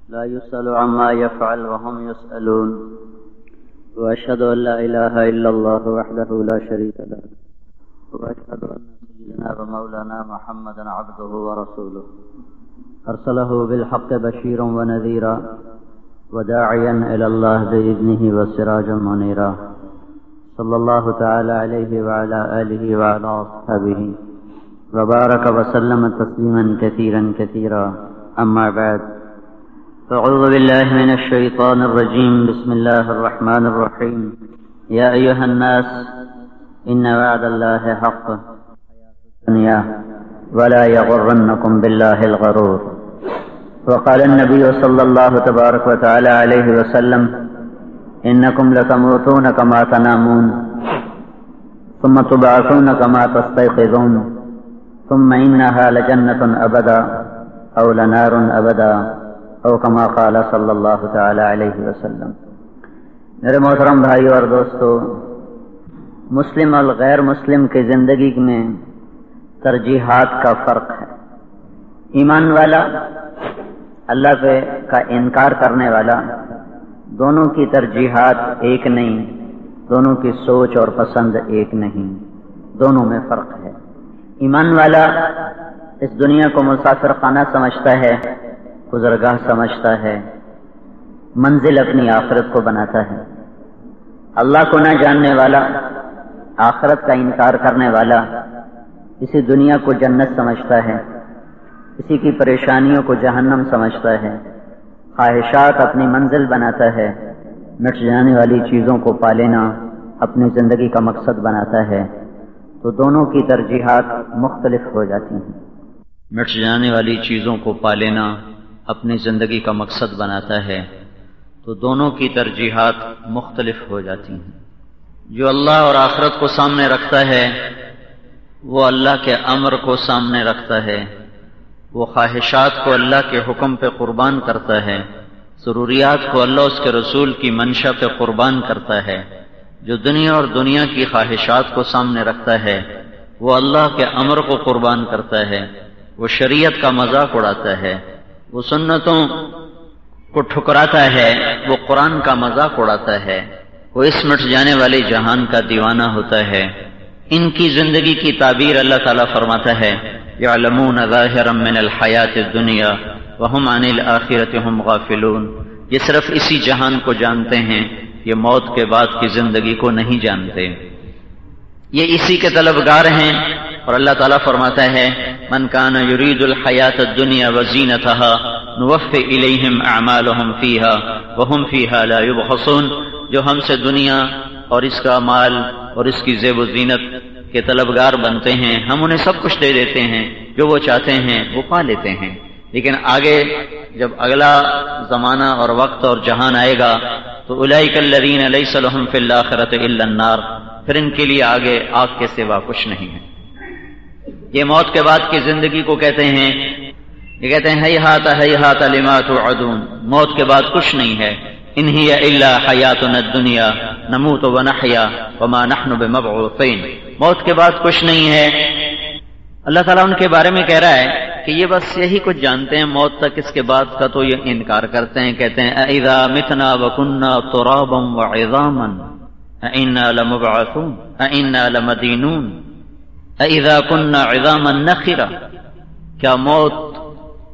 لا يسأل عما يفعل وهم يسألون وأشهد أن لا إله إلا الله وحده لا شريك له وأشهد أن سيدنا ومولانا محمدا عبده ورسوله أرسله بالحق بشيرا ونذيرا وداعيا إلى الله بإذنه وسراجا منيرا صلى الله تعالى عليه وعلى آله وعلى أصحابه وبارك وسلم تسليما كثيرا كثيرا أما بعد أعوذ بالله من الشيطان الرجيم بسم الله الرحمن الرحيم يا أيها الناس إن وعد الله حق الدنيا ولا يغرنكم بالله الغرور وقال النبي صلى الله تبارك وتعالى عليه وسلم إنكم لتموتون كما تنامون ثم تبعثون كما تستيقظون ثم إنها لجنة أبدا أو لنار أبدا او کما قال صلی اللہ تعالی علیہ وسلم۔ میرے محترم بھائیو اور دوستو، مسلم اور غیر مسلم کی زندگی میں ترجیحات کا فرق ہے۔ ایمان والا، اللہ پہ کا انکار کرنے والا، دونوں کی ترجیحات ایک نہیں، دونوں کی سوچ اور پسند ایک نہیں، دونوں میں فرق ہے۔ ایمان والا اس دنیا کو مسافر خانہ سمجھتا ہے، گزرگاہ سمجھتا ہے، منزل اپنی آخرت کو بناتا ہے۔ اللہ کو نہ جاننے والا، آخرت کا انکار کرنے والا، اسی دنیا کو جنت سمجھتا ہے، اسی کی پریشانیوں کو جہنم سمجھتا ہے، خواہشات اپنی منزل بناتا ہے، مٹ جانے والی چیزوں کو پا لینا اپنی زندگی کا مقصد بناتا ہے، تو دونوں کی ترجیحات مختلف ہو جاتی ہیں۔ مٹ جانے والی چیزوں کو پا لینا اپنی زندگی کا مقصد بناتا ہے تو دونوں کی ترجیحات مختلف ہو جاتی ہیں۔ جو اللہ اور آخرت کو سامنے رکھتا ہے وہ اللہ کے امر کو سامنے رکھتا ہے، وہ خواہشات کو اللہ کے حکم پہ قربان کرتا ہے، ضروریات کو اللہ اس کے رسول کی منشا پہ قربان کرتا ہے۔ جو دنیا اور دنیا کی خواہشات کو سامنے رکھتا ہے وہ اللہ کے امر کو قربان کرتا ہے، وہ شریعت کا مذاق اڑاتا ہے، وہ سنتوں کو ٹھکراتا ہے، وہ قرآن کا مذاق اڑاتا ہے، وہ اس مٹ جانے والے جہان کا دیوانہ ہوتا ہے۔ ان کی زندگی کی تعبیر اللہ تعالیٰ فرماتا ہے یعلمون ظاہرا من الحیات الدنیا وہم عن الآخرۃ ہم غافلون۔ یہ صرف اسی جہان کو جانتے ہیں، یہ موت کے بعد کی زندگی کو نہیں جانتے، یہ اسی کے طلبگار ہیں۔ اور اللہ تعالیٰ فرماتا ہے من کان یرید الحیات الدنیا وزینتها نوفی الیہم اعمالهم فیہا وہم فیہا لا یبخسون۔ جو ہم سے دنیا اور اس کا مال اور اس کی زیب و زینت کے طلبگار بنتے ہیں، ہم انہیں سب کچھ دے دیتے ہیں، جو وہ چاہتے ہیں وہ پا لیتے ہیں، لیکن آگے جب اگلا زمانہ اور وقت اور جہان آئے گا تو اولئک الذین لیس لهم فی الآخرۃ الا النار، پھر ان کے لیے آگے آگ کے سوا کچھ نہیں ہے۔ یہ موت کے بعد کی زندگی کو کہتے ہیں، یہ کہتے ہیں ہیہات ہیہات لما توعدون، موت کے بعد کچھ نہیں ہے۔ ان ہی الا حیاتنا الدنیا نموت ونحیا وما نحن بمبعوثین، موت کے بعد کچھ نہیں ہے۔ اللہ تعالیٰ ان کے بارے میں کہہ رہا ہے کہ یہ بس یہی کچھ جانتے ہیں، موت تک اس کے بعد کا تو یہ انکار کرتے ہیں، کہتے ہیں اذا متنا وکنا ترابا وعظاما انا لمبعوثون انا لمدینون اذا كنا عظاما نخرا، کیا موت،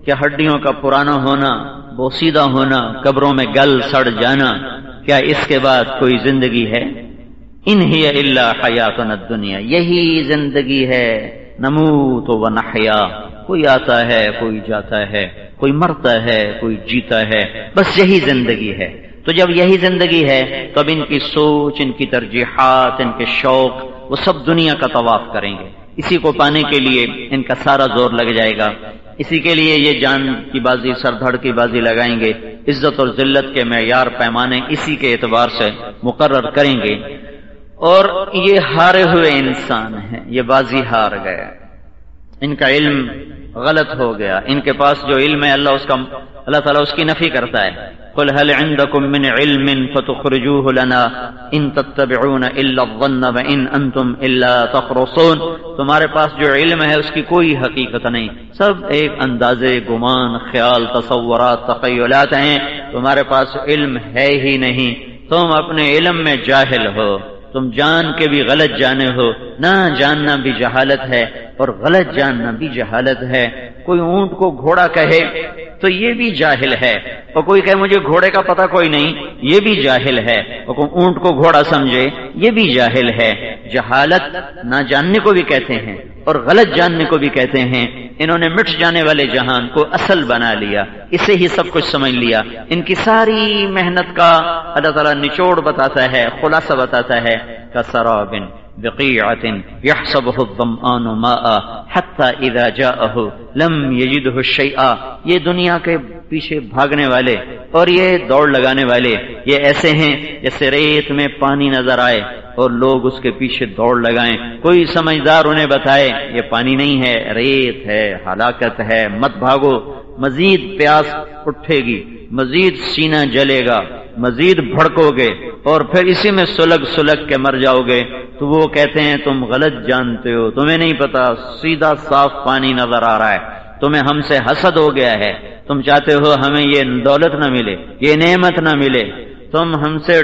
کیا ہڈیوں کا پرانا ہونا، بوسیدہ ہونا، قبروں میں گل سڑ جانا، کیا اس کے بعد کوئی زندگی ہے؟ ان ہی الا حیاتنا الدنیا، یہی زندگی ہے، نموت ونحیا، کوئی آتا ہے کوئی جاتا ہے، کوئی مرتا ہے کوئی جیتا ہے، بس یہی زندگی ہے۔ تو جب یہی زندگی ہے تو اب ان کی سوچ، ان کی ترجیحات، ان کے شوق، وہ سب دنیا کا طواف کریں گے، اسی کو پانے کے لیے ان کا سارا زور لگ جائے گا، اسی کے لیے یہ جان کی بازی، سر دھڑ کی بازی لگائیں گے، عزت اور ذلت کے معیار پیمانے اسی کے اعتبار سے مقرر کریں گے۔ اور یہ ہارے ہوئے انسان ہیں، یہ بازی ہار گئے، ان کا علم غلط ہو گیا، ان کے پاس جو علم ہے اللہ اس کا اللہ تعالیٰ اس کی نفی کرتا ہے. قل هل عندكم من علم فتخرجوه لنا ان تتبعون الا الظن وان انتم الا تخرصون. تمہارے پاس جو علم ہے اس کی کوئی حقیقت نہیں، سب ایک اندازے، گمان، خیال، تصورات، تخیلات ہیں. تمہارے پاس علم ہے ہی نہیں، تم اپنے علم میں جاہل ہو. تم جان کے بھی غلط جانے ہو. نہ جاننا بھی جہالت ہے اور غلط جاننا بھی جہالت ہے. کوئی اونٹ کو گھوڑا کہے تو یہ بھی جاہل ہے، اور کوئی کہے مجھے گھوڑے کا پتہ کوئی نہیں، یہ بھی جاہل ہے. اور کوئی اونٹ کو گھوڑا سمجھے یہ بھی جاہل ہے. جہالت نہ جاننے کو بھی کہتے ہیں اور غلط جاننے کو بھی کہتے ہیں. انہوں نے مٹ جانے والے جہان کو اصل بنا لیا، اسے ہی سب کچھ سمجھ لیا. ان کی ساری محنت کا اللہ تعالیٰ نچوڑ بتاتا ہے، خلاصہ بتاتا ہے. کسراب بقیعۃ یحسبہ الظمآن ماء حتی اذا جاءہ لم یجدہ شیئا. یہ دنیا کے پیچھے بھاگنے والے اور یہ دوڑ لگانے والے یہ ایسے ہیں جیسے ریت میں پانی نظر آئے اور لوگ اس کے پیچھے دوڑ لگائیں. کوئی سمجھدار انہیں بتائے یہ پانی نہیں ہے، ریت ہے، ہلاکت ہے، مت بھاگو. مزید پیاس اٹھے گی، مزید سینہ جلے گا، مزید بھڑکو گے اور پھر اسی میں سلگ سلگ کے مر جاؤ گے. تو وہ کہتے ہیں تم غلط جانتے ہو، تمہیں نہیں پتا، سیدھا صاف پانی نظر آ رہا ہے. تمہیں ہم سے حسد ہو گیا ہے، تم چاہتے ہو ہمیں یہ دولت نہ ملے، یہ نعمت نہ ملے، تم ہم سے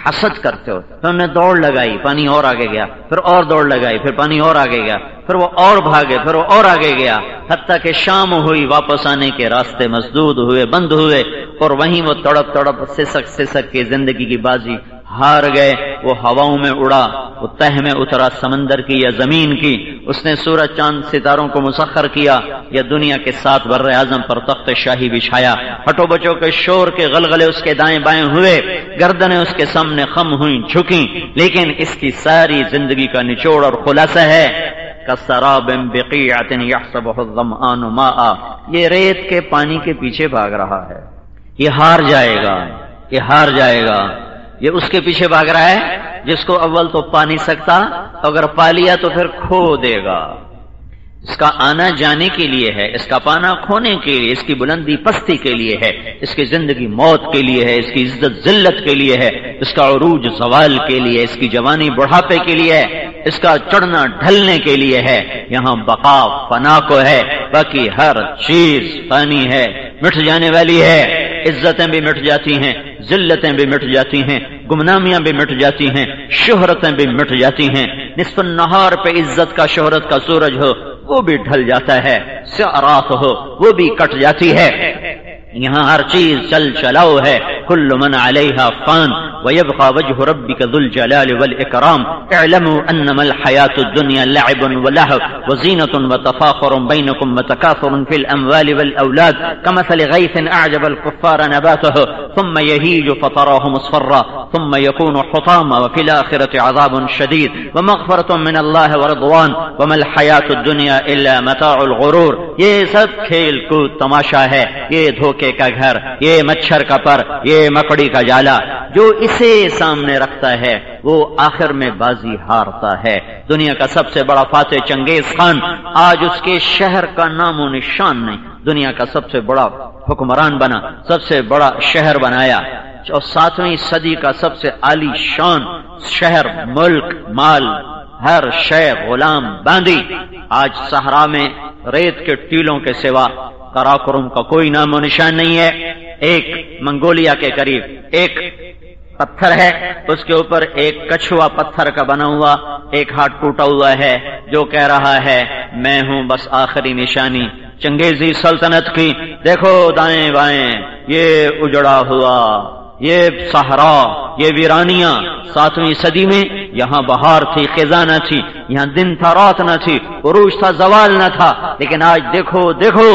حسد کرتے ہو. تم نے دوڑ لگائی، پانی اور آگے گیا، پھر اور دوڑ لگائی، پھر پانی اور آگے گیا، پھر وہ اور بھاگے، پھر وہ اور آگے گیا، حتیٰ کہ شام ہوئی، واپس آنے کے راستے مسدود ہوئے، بند ہوئے، اور وہیں وہ تڑپ تڑپ سسک سسک کے زندگی کی بازی ہار گئے. وہ ہواؤں میں اڑا، وہ تہ میں اترا، سمندر کی یا زمین کی. اس نے سورج چاند ستاروں کو مسخر کیا یا دنیا کے 7 بر اعظم پر تخت شاہی بچھایا. ہٹو بچوں کے شور کے غلغلے اس کے دائیں بائیں ہوئے، گردنیں اس کے سامنے خم ہوئیں، جھکیں. لیکن اس کی ساری زندگی کا نچوڑ اور خلاصہ ہے کسراب بقیعۃ یحسبہ الظمآن ماء. یہ ریت کے پانی کے پیچھے بھاگ رہا ہے، یہ ہار جائے گا، یہ ہار جائے گا. یہ اس کے پیچھے بھاگ رہا ہے جس کو اول تو پا نہیں سکتا، اگر پا لیا تو پھر کھو دے گا. اس کا آنا جانے کے لیے ہے، اس کا پانا کھونے کے لیے، اس کی بلندی پستی کے لیے ہے، اس کی زندگی موت کے لیے ہے، اس کی عزت ذلت کے لیے ہے، اس کا عروج زوال کے لیے، اس کی جوانی بڑھاپے کے لیے ہے، اس کا چڑھنا ڈھلنے کے لیے ہے. یہاں بقا فنا کو ہے، باقی ہر چیز فانی ہے، مٹ جانے والی ہے. عزتیں بھی مٹ جاتی ہیں، ذلتیں بھی مٹ جاتی ہیں، گمنامیاں بھی مٹ جاتی ہیں، شہرتیں بھی مٹ جاتی ہیں. نصف النہار پہ عزت کا شہرت کا سورج ہو وہ بھی ڈھل جاتا ہے، سعرات ہو وہ بھی کٹ جاتی ہے. یہاں ہر چیز چل چلاؤ ہے. کل من علیہا فان ویبقى وجہ ربک ذو الجلال والاکرام. اعلموا انما الحیاة الدنیا لعب ولہو وزینة وتفاخر بینکم وتکاثر فی الاموال والاولاد کمثل غیث اعجب الکفار نباته ثم یہیج فتراه مصفرا ثم یکون حطاما وفی الآخرة عذاب شدید ومغفرة من اللہ ورضوان وما الحیاة الدنیا الا متاع الغرور. یہ سب کھیل کود تماشا ہے، یہ دھوکے کا گھر، یہ مچھر کا پر، یہ مکڑی کا جالا. جو اسے سامنے رکھتا ہے وہ آخر میں بازی ہارتا ہے. دنیا کا سب سے بڑا فاتح چنگیز خان آج اس کے شہر کا نام و نشان نہیں. دنیا کا سب سے بڑا حکمران بنا، سب سے بڑا شہر بنایا، اور 7ویں صدی کا سب سے عالی شان شہر، ملک، مال، ہر شے غلام باندھی. آج صحرا میں ریت کے ٹیلوں کے سوا قراقرم کا کوئی نام و نشان نہیں ہے. ایک منگولیا کے قریب ایک پتھر ہے، اس کے اوپر ایک کچھوا پتھر کا بنا ہوا ایک ہاتھ ٹوٹا ہوا ہے جو کہہ رہا ہے میں ہوں بس آخری نشانی چنگیزی سلطنت کی. دیکھو دائیں بائیں یہ اجڑا ہوا، یہ صحرا، یہ ویرانیاں. 7ویں صدی میں یہاں بہار تھی، خزاں نہ تھی، یہاں دن تھا رات نہ تھی، عروج تھا زوال نہ تھا. لیکن آج دیکھو دیکھو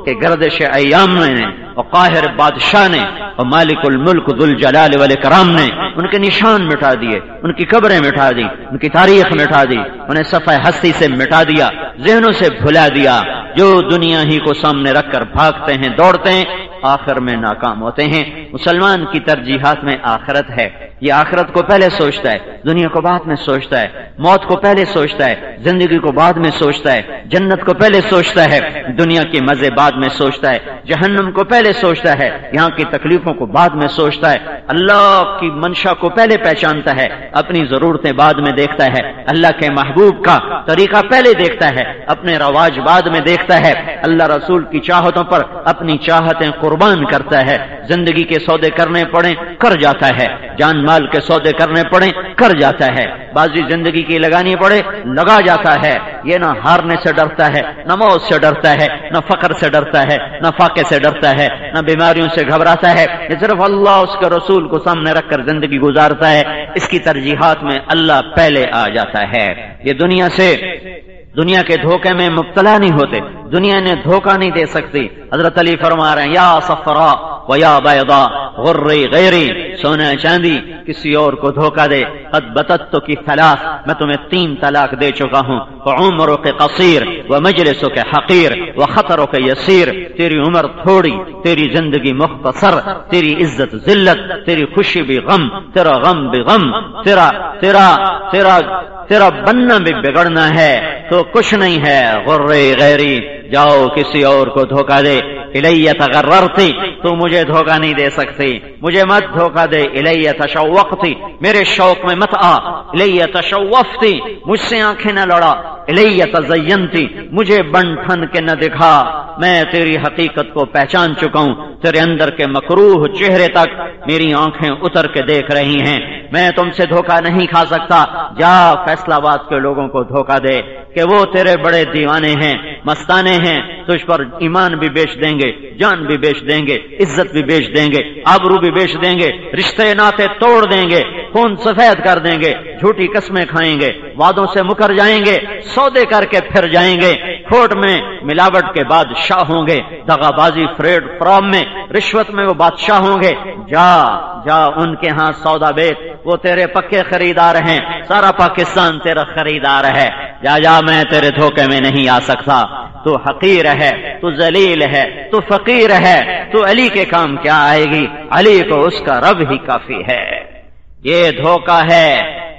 کہ گردش ایام نے اور قاہر بادشاہ نے اور مالک الملک ذو الجلال والاکرام نے ان کے نشان مٹا دیے، ان کی قبریں مٹا دی، ان کی تاریخ مٹا دی، انہیں صفحہ ہستی سے مٹا دیا، ذہنوں سے بھلا دیا. جو دنیا ہی کو سامنے رکھ کر بھاگتے ہیں، دوڑتے ہیں، آخر میں ناکام ہوتے ہیں۔ مسلمان کی ترجیحات میں آخرت ہے، یہ آخرت کو پہلے سوچتا ہے، دنیا کو بعد میں سوچتا ہے، موت کو پہلے سوچتا ہے، زندگی کو بعد میں سوچتا ہے، جنت کو پہلے سوچتا ہے، دنیا کے مزے بعد میں سوچتا ہے، جہنم کو پہلے سوچتا ہے، یہاں کی تکلیفوں کو بعد میں سوچتا ہے، اللہ کی منشا کو پہلے پہچانتا ہے، اپنی ضرورتیں بعد میں دیکھتا ہے، اللہ کے محبوب کا طریقہ پہلے دیکھتا ہے، اپنے رواج بعد میں دیکھتا ہے، اللہ رسول کی چاہتوں پر اپنی چاہتیں قربان کرتا ہے، زندگی کے سودے کرنے پڑیں کر جاتا ہے، جان مال کے سودے کرنے پڑیں کر جاتا ہے، بازی زندگی کی لگانی پڑے لگا جاتا ہے، یہ نہ ہارنے سے ڈرتا ہے، نہ موت سے ڈرتا ہے، نہ فقر سے ڈرتا ہے، نہ فاقے سے ڈرتا ہے، نہ بیماریوں سے گھبراتا ہے، یہ صرف اللہ اس کے رسول کو سامنے رکھ کر زندگی گزارتا ہے، اس کی ترجیحات میں اللہ پہلے آ جاتا ہے۔ یہ دنیا کے دھوکے میں مبتلا نہیں ہوتے، دنیا نے دھوکہ نہیں دے سکتی۔ حضرت علی فرما رہے ہیں یا صفرا و یا بیضا غری غیری، سونا چاندی کسی اور کو دھوکہ دے، قد بتت کی ثلاث، میں تمہیں 3 طلاق دے چکا ہوں، عمروں کے قصیر و مجلسوں کے حقیر و خطروں کے یسیر، تیری عمر تھوڑی، تیری زندگی مختصر، تیری عزت ذلت، تیری خوشی بھی غم، تیرا غم بھی غم، تیرا بننا بھی بگڑنا ہے، تو کچھ نہیں ہے، غری غیری، جاؤ کسی اور کو دھوکہ دے، الیہ تغررتی، تو مجھے دھوکہ نہیں دے سکتی، مجھے مت دھوکہ دے، الیہ تشوقتی، میرے شوق میں مت آ، الیہ تشوفتی، مجھ سے آنکھیں نہ لڑا، الیہ تزینتی، مجھے بن ٹھن کے نہ دکھا، میں تیری حقیقت کو پہچان چکا ہوں، تیرے اندر کے مکروہ چہرے تک میری آنکھیں اتر کے دیکھ رہی ہیں، میں تم سے دھوکہ نہیں کھا سکتا، جا فیصلہ آباد کے لوگوں کو دھوکہ دے کہ وہ تیرے بڑے دیوانے ہیں، مستانے ہیں، تجھ پر ایمان بھی بیچ دیں گے، جان بھی بیچ دیں گے، عزت بھی بیچ دیں گے، آبرو بھی بیچ دیں گے، رشتے ناتے توڑ دیں گے، خون سفید کر دیں گے، جھوٹی قسمیں کھائیں گے، وعدوں سے مکر جائیں گے، سودے کر کے پھر جائیں گے، کھوٹ میں ملاوٹ کے بادشاہ ہوں گے، دغا بازی فریڈ فرام میں رشوت میں وہ بادشاہ ہوں گے، جا ان کے ہاں سودا بیچ، وہ تیرے پکے خریدار ہیں، سارا پاکستان تیرا خریدار ہے، جا میں تیرے دھوکے میں نہیں آ سکتا، تو حقیر ہے، تو ذلیل ہے، تو فقیر ہے، تو علی کے کام کیا آئے گی، علی کو اس کا رب ہی کافی ہے۔ یہ دھوکہ ہے،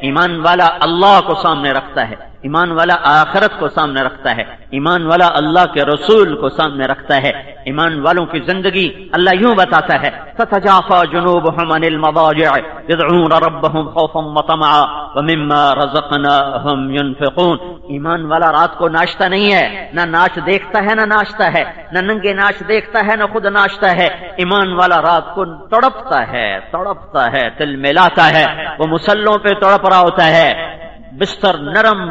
ایمان والا اللہ کو سامنے رکھتا ہے، ایمان والا آخرت کو سامنے رکھتا ہے، ایمان والا اللہ کے رسول کو سامنے رکھتا ہے، ایمان والوں کی زندگی اللہ یوں بتاتا ہے تتجافى جنوبهم عن المضاجع يدعون ربهم خوفا وطمعا ومما رزقناهم ينفقون۔ ایمان والا رات کو ناشتہ نہیں ہے، نہ ناچ دیکھتا ہے نہ ناشتا ہے، نہ ننگے ناچ دیکھتا ہے نہ خود ناشتا ہے، ایمان والا رات کو تڑپتا ہے، دل ملاتا ہے، وہ مسلوں پہ تڑپ رہا ہوتا ہے، بستر نرم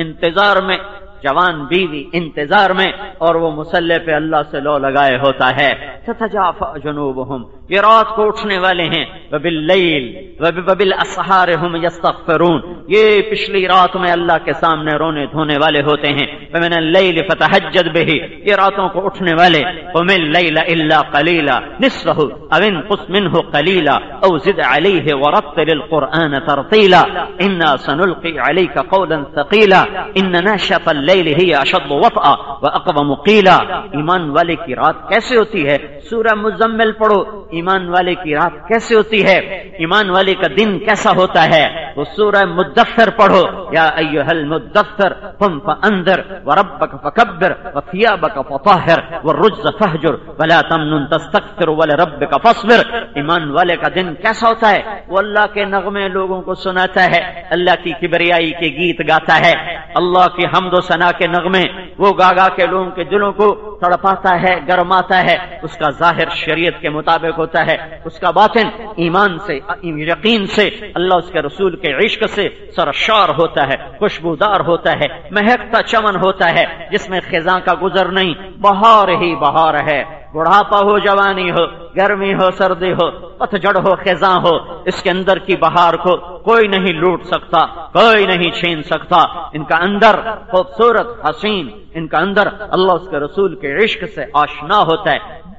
انتظار میں، جوان بیوی انتظار میں، اور وہ مسلح پہ اللہ سے لو لگائے ہوتا ہے۔ تتجافى جنوبهم، یہ رات کو اٹھنے والے ہیں، وباللیل وبالاسحار هم یستغفرون، یہ پچھلی رات میں اللہ کے سامنے رونے دھونے والے ہوتے ہیں، فمن اللیل فتہجد به، یہ راتوں کو اٹھنے والے، قم اللیل الا قلیلا نصفه او انقص منه قلیلا او زد علیہ ورتل القرآن ترتیلا انا سنلقی علیک قولا ثقیلا ان ناشئۃ اللیل ہی اشد وطئا واقوم قیلا۔ ایمان والے کی رات کیسے ہوتی ہے؟ سورہ مزمل پڑھو، ایمان والے کی رات کیسے ہوتی ہے، ایمان والے کا دن کیسا ہوتا ہے، وہ سورہ مدثر پڑھو، یا ایھا المدثر قم فانذر وربک فکبر وثیابک فطہر والرجز فہجر ولا تمنن تستکثر ولربک فاصبر۔ ایمان والے کا دن کیسا ہوتا ہے؟ وہ اللہ کے نغمے لوگوں کو سناتا ہے، اللہ کی کبریائی کے گیت گاتا ہے، اللہ کی حمد و ثنا کے نغمے وہ گا کے لوگوں کے دلوں کو تڑپاتا ہے، گرماتا ہے، اس کا ظاہر شریعت کے مطابق ہوتا ہے، اس کا باطن ایمان سے، یقین سے، اللہ اس کے رسول کے عشق سے سرشار ہوتا ہے، خوشبودار ہوتا ہے، مہکتا چمن ہوتا ہے، جس میں خزاں کا گزر نہیں، بہار ہی بہار ہے، بڑھاپا ہو جوانی ہو، گرمی ہو سردی ہو، پتجھڑ ہو خزاں ہو، اس کے اندر کی بہار کو کوئی نہیں لوٹ سکتا، کوئی نہیں چھین سکتا، ان کا اندر خوبصورت حسین، ان کا اندر اللہ اس کے رسول کے عشق سے آشنا ہوتا ہے،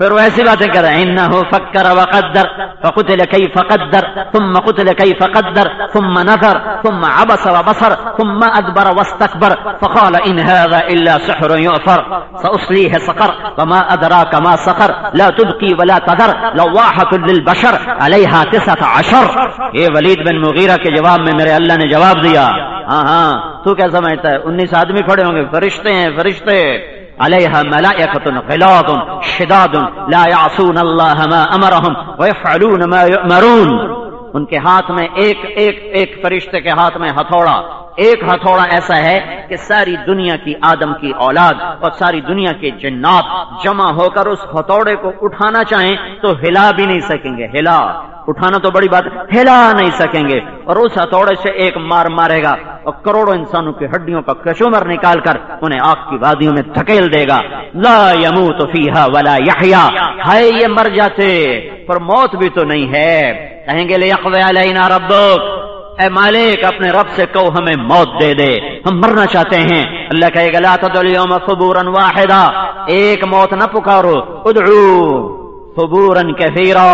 پھر ویسی باتیں کر رہے ہیں انہ فکر وقدر فقتل کیف قدر ثم قتل کیف قدر ثم نظر ثم عبس وبصر ثم ادبر واستكبر فقال ان هذا الا سحر يؤثر ساصليه سقر وما ادراك ما سقر لا تبقي ولا تذر لواحة للبشر عليها 19. یہ ولید بن مغیرہ کے جواب میں میرے اللہ نے جواب دیا. ہاں تو کیا سمجھتا ہے 19 آدمی کھڑے ہوں گے, فرشتے ہیں فرشتے, علیہا ملائکۃ غلاظ شداد لا یعصون اللہ ما امرہم ویفعلون ما یؤمرون. ان کے ہاتھ میں ایک فرشتے کے ہاتھ میں ہتھوڑا, ایک ہتھوڑا ایسا ہے کہ ساری دنیا کی آدم کی اولاد اور ساری دنیا کے جنات جمع ہو کر اس ہتھوڑے کو اٹھانا چاہیں تو ہلا بھی نہیں سکیں گے. ہلا اٹھانا تو بڑی بات, ہلا نہیں سکیں گے. اور اس ہتھوڑے سے ایک مار مارے گا اور کروڑوں انسانوں کی ہڈیوں کا کشمر نکال کر انہیں آگ کی وادیوں میں دھکیل دے گا. لا یموت فیہا ولا یحیا, ہائے یہ مر جاتے پر موت بھی تو نہیں ہے. کہیں گے لیقضی علینا ربک, اے مالک اپنے رب سے کہو ہمیں موت دے دے, ہم مرنا چاہتے ہیں. اللہ کہے گا لا تدعوا اليوم ثبورا واحدا, ایک موت نہ پکارو, ادعو ثبورا کثیرا,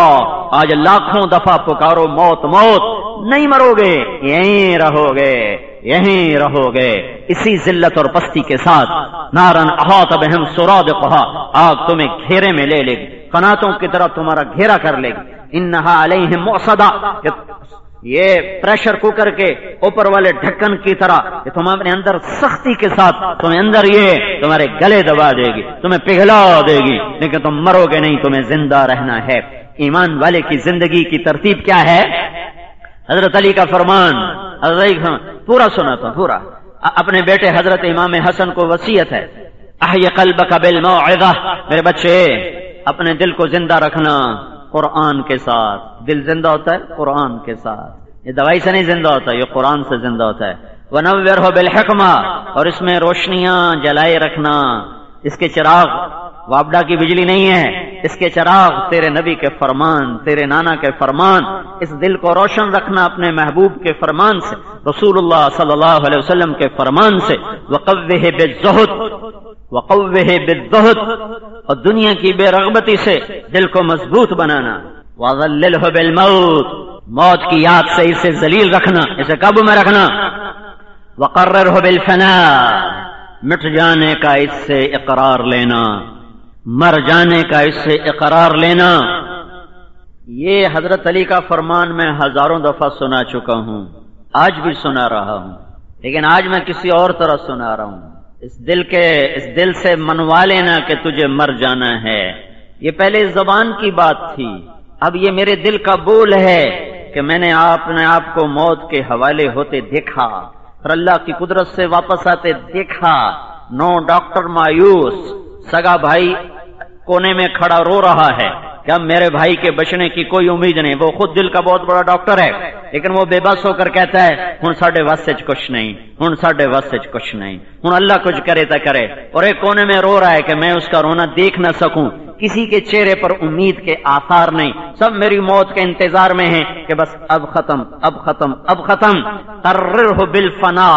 آج لاکھوں دفعہ پکارو موت موت, نہیں مرو گے, یہیں رہو گے, یہیں رہو گے اسی ذلت اور پستی کے ساتھ. نارن احاط بہم سرادقها, آگ تمہیں گھیرے میں لے لے گی, قناتوں کی طرح تمہارا گھیرا کر لے گی. انہا علیہم مؤصدہ, یہ پریشر کوکر کے اوپر والے ڈھکن کی طرح کہ تمہارے اندر سختی کے ساتھ تمہیں اندر یہ تمہارے گلے دبا دے گی, تمہیں پگھلا دے گی, لیکن تم مرو گے نہیں, تمہیں زندہ رہنا ہے. ایمان والے کی زندگی کی ترتیب کیا ہے؟ حضرت علی کا فرمان, پورا سنا تھا پورا, اپنے بیٹے حضرت امام حسن کو وصیت ہے, احی قلبک بالموعظہ, میرے بچے اپنے دل کو زندہ رکھنا قرآن کے ساتھ. دل زندہ ہوتا ہے قرآن کے ساتھ, یہ دوائی سے نہیں زندہ ہوتا, یہ قرآن سے زندہ ہوتا ہے. وَنَوِّرْهُ بِالْحِکْمَةِ, اور اس میں روشنیاں جلائے رکھنا. اس کے چراغ وابڈا کی بجلی نہیں ہے, اس کے چراغ تیرے نبی کے فرمان, تیرے نانا کے فرمان. اس دل کو روشن رکھنا اپنے محبوب کے فرمان سے, رسول اللہ صلی اللہ علیہ وسلم کے فرمان سے. وَقَوِّهِ بِالزُّهْدِ, وَقَوِّهِ بِالزُّهْدِ, اور دنیا کی بے رغبتی سے دل کو مضبوط بنانا. وَظَلِّلْهُ بِالْمَوْتِ, موت کی یاد سے اسے ذلیل رکھنا, اسے قابو میں رکھنا. وَقَرِّرْهُ بِالْفَنَاءِ, مٹ جانے کا اس سے اقرار لینا, مر جانے کا اس سے اقرار لینا. یہ حضرت علی کا فرمان میں ہزاروں دفعہ سنا چکا ہوں, آج بھی سنا رہا ہوں, لیکن آج میں کسی اور طرح سنا رہا ہوں. اس دل سے منوا لینا کہ تجھے مر جانا ہے. یہ پہلے زبان کی بات تھی, اب یہ میرے دل کا بول ہے کہ میں نے اپنے آپ کو موت کے حوالے ہوتے دیکھا اور اللہ کی قدرت سے واپس آتے دیکھا. نو ڈاکٹر مایوس, سگا بھائی کونے میں کھڑا رو رہا ہے کہ اب میرے بھائی کے بچنے کی کوئی امید نہیں. وہ خود دل کا بہت بڑا ڈاکٹر ہے, لیکن وہ بے بس ہو کر کہتا ہے ہن ساڈے واسطے کچھ نہیں, ہن ساڈے واسطے کچھ نہیں, ہن اللہ کچھ کرے تا کرے. اور ایک کونے میں رو رہا ہے کہ میں اس کا رونا دیکھ نہ سکوں, کسی کے چہرے پر امید کے آثار نہیں, سب میری موت کے انتظار میں ہیں کہ بس اب ختم اب ختم اب ختم. قررہ بالفنا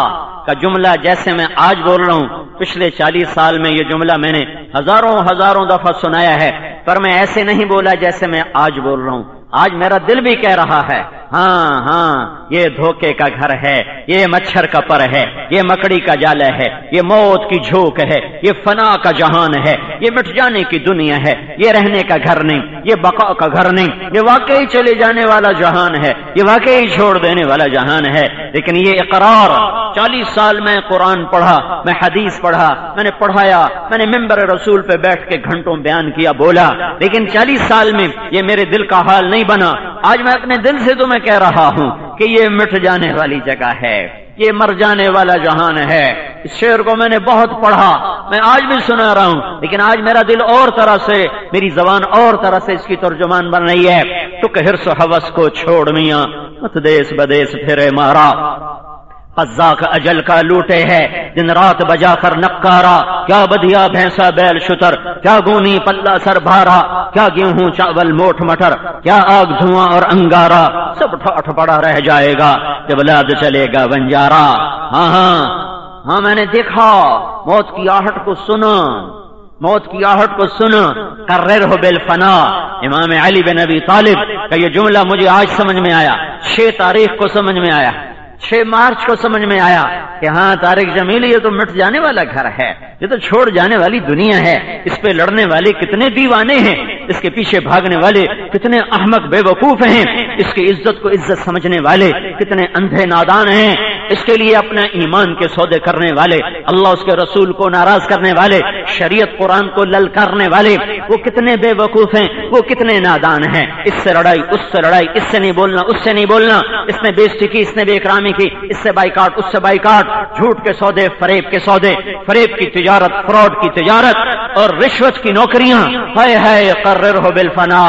کا جملہ جیسے میں آج بول رہا ہوں, پچھلے 40 سال میں یہ جملہ میں نے ہزاروں دفعہ سنایا ہے, پر میں ایسے نہیں بولا جیسے میں آج بول رہا ہوں. آج میرا دل بھی کہہ رہا ہے ہاں یہ دھوکے کا گھر ہے, یہ مچھر کا پر ہے, یہ مکڑی کا جال ہے, یہ موت کی جھوک ہے, یہ فنا کا جہان ہے, یہ مٹ جانے کی دنیا ہے, یہ رہنے کا گھر نہیں, یہ بقا کا گھر نہیں, یہ واقعی چلے جانے والا جہان ہے, یہ واقعی چھوڑ دینے والا جہان ہے. لیکن یہ اقرار, 40 سال میں قرآن پڑھا, میں حدیث پڑھا, میں نے پڑھایا, میں نے ممبر رسول پہ بیٹھ کے گھنٹوں بیان کیا, بولا, لیکن 40 سال میں یہ میرے دل کا حال نہیں بنا. آج میں اپنے دل سے تمہیں کہہ رہا ہوں کہ یہ مٹ جانے والی جگہ ہے, یہ مر جانے والا جہان ہے. اس شعر کو میں نے بہت پڑھا, میں آج بھی سنا رہا ہوں, لیکن آج میرا دل اور طرح سے, میری زبان اور طرح سے اس کی ترجمان بن رہی ہے. تو کہ حرص و ہوس کو چھوڑ میاں, مت دیس بدیس پھرے مارا. قزاق اجل کا لوٹے ہے دن رات بجا کر نکارا, کیا بدیا بھینسا بیل شتر, کیا گونی پلہ سر بھارا, کیا گیہوں چاول موٹ مٹر, کیا آگ دھواں اور انگارا, سب ٹھاٹھ پڑا رہ جائے گا جب لاد چلے گا بنجارا. ہاں میں نے دیکھا, موت کی آہٹ کو سنا, موت کی آہٹ کو سنو، قررہ بالفنا۔ امام علی بن ابی طالب کا یہ جملہ مجھے آج سمجھ میں آیا، 6 تاریخ کو سمجھ میں آیا، 6 مارچ کو سمجھ میں آیا کہ ہاں طارق جمیلی یہ تو مٹ جانے والا گھر ہے، یہ تو چھوڑ جانے والی دنیا ہے، اس پہ لڑنے والے کتنے دیوانے ہیں، اس کے پیچھے بھاگنے والے کتنے احمق بے وقوف ہیں، اس کی عزت کو عزت سمجھنے والے کتنے اندھے نادان ہیں، اس کے لیے اپنے ایمان کے سودے کرنے والے، اللہ اس کے رسول کو ناراض کرنے والے، شریعت قرآن کو للکارنے والے، وہ کتنے بے وقوف ہیں، وہ کتنے نادان ہیں۔ اس سے لڑائی، اس سے لڑائی، اس سے نہیں بولنا، اس سے نہیں بولنا، اس نے بےزتی کی، اس نے بے اکرامی کی، اس سے بائیکاٹ، اس سے بائیکاٹ، جھوٹ کے سودے، فریب کے سودے، فریب کی تجارت، فراڈ کی تجارت اور رشوت کی نوکریاں، ہائے ہائے قررہ بالفنا۔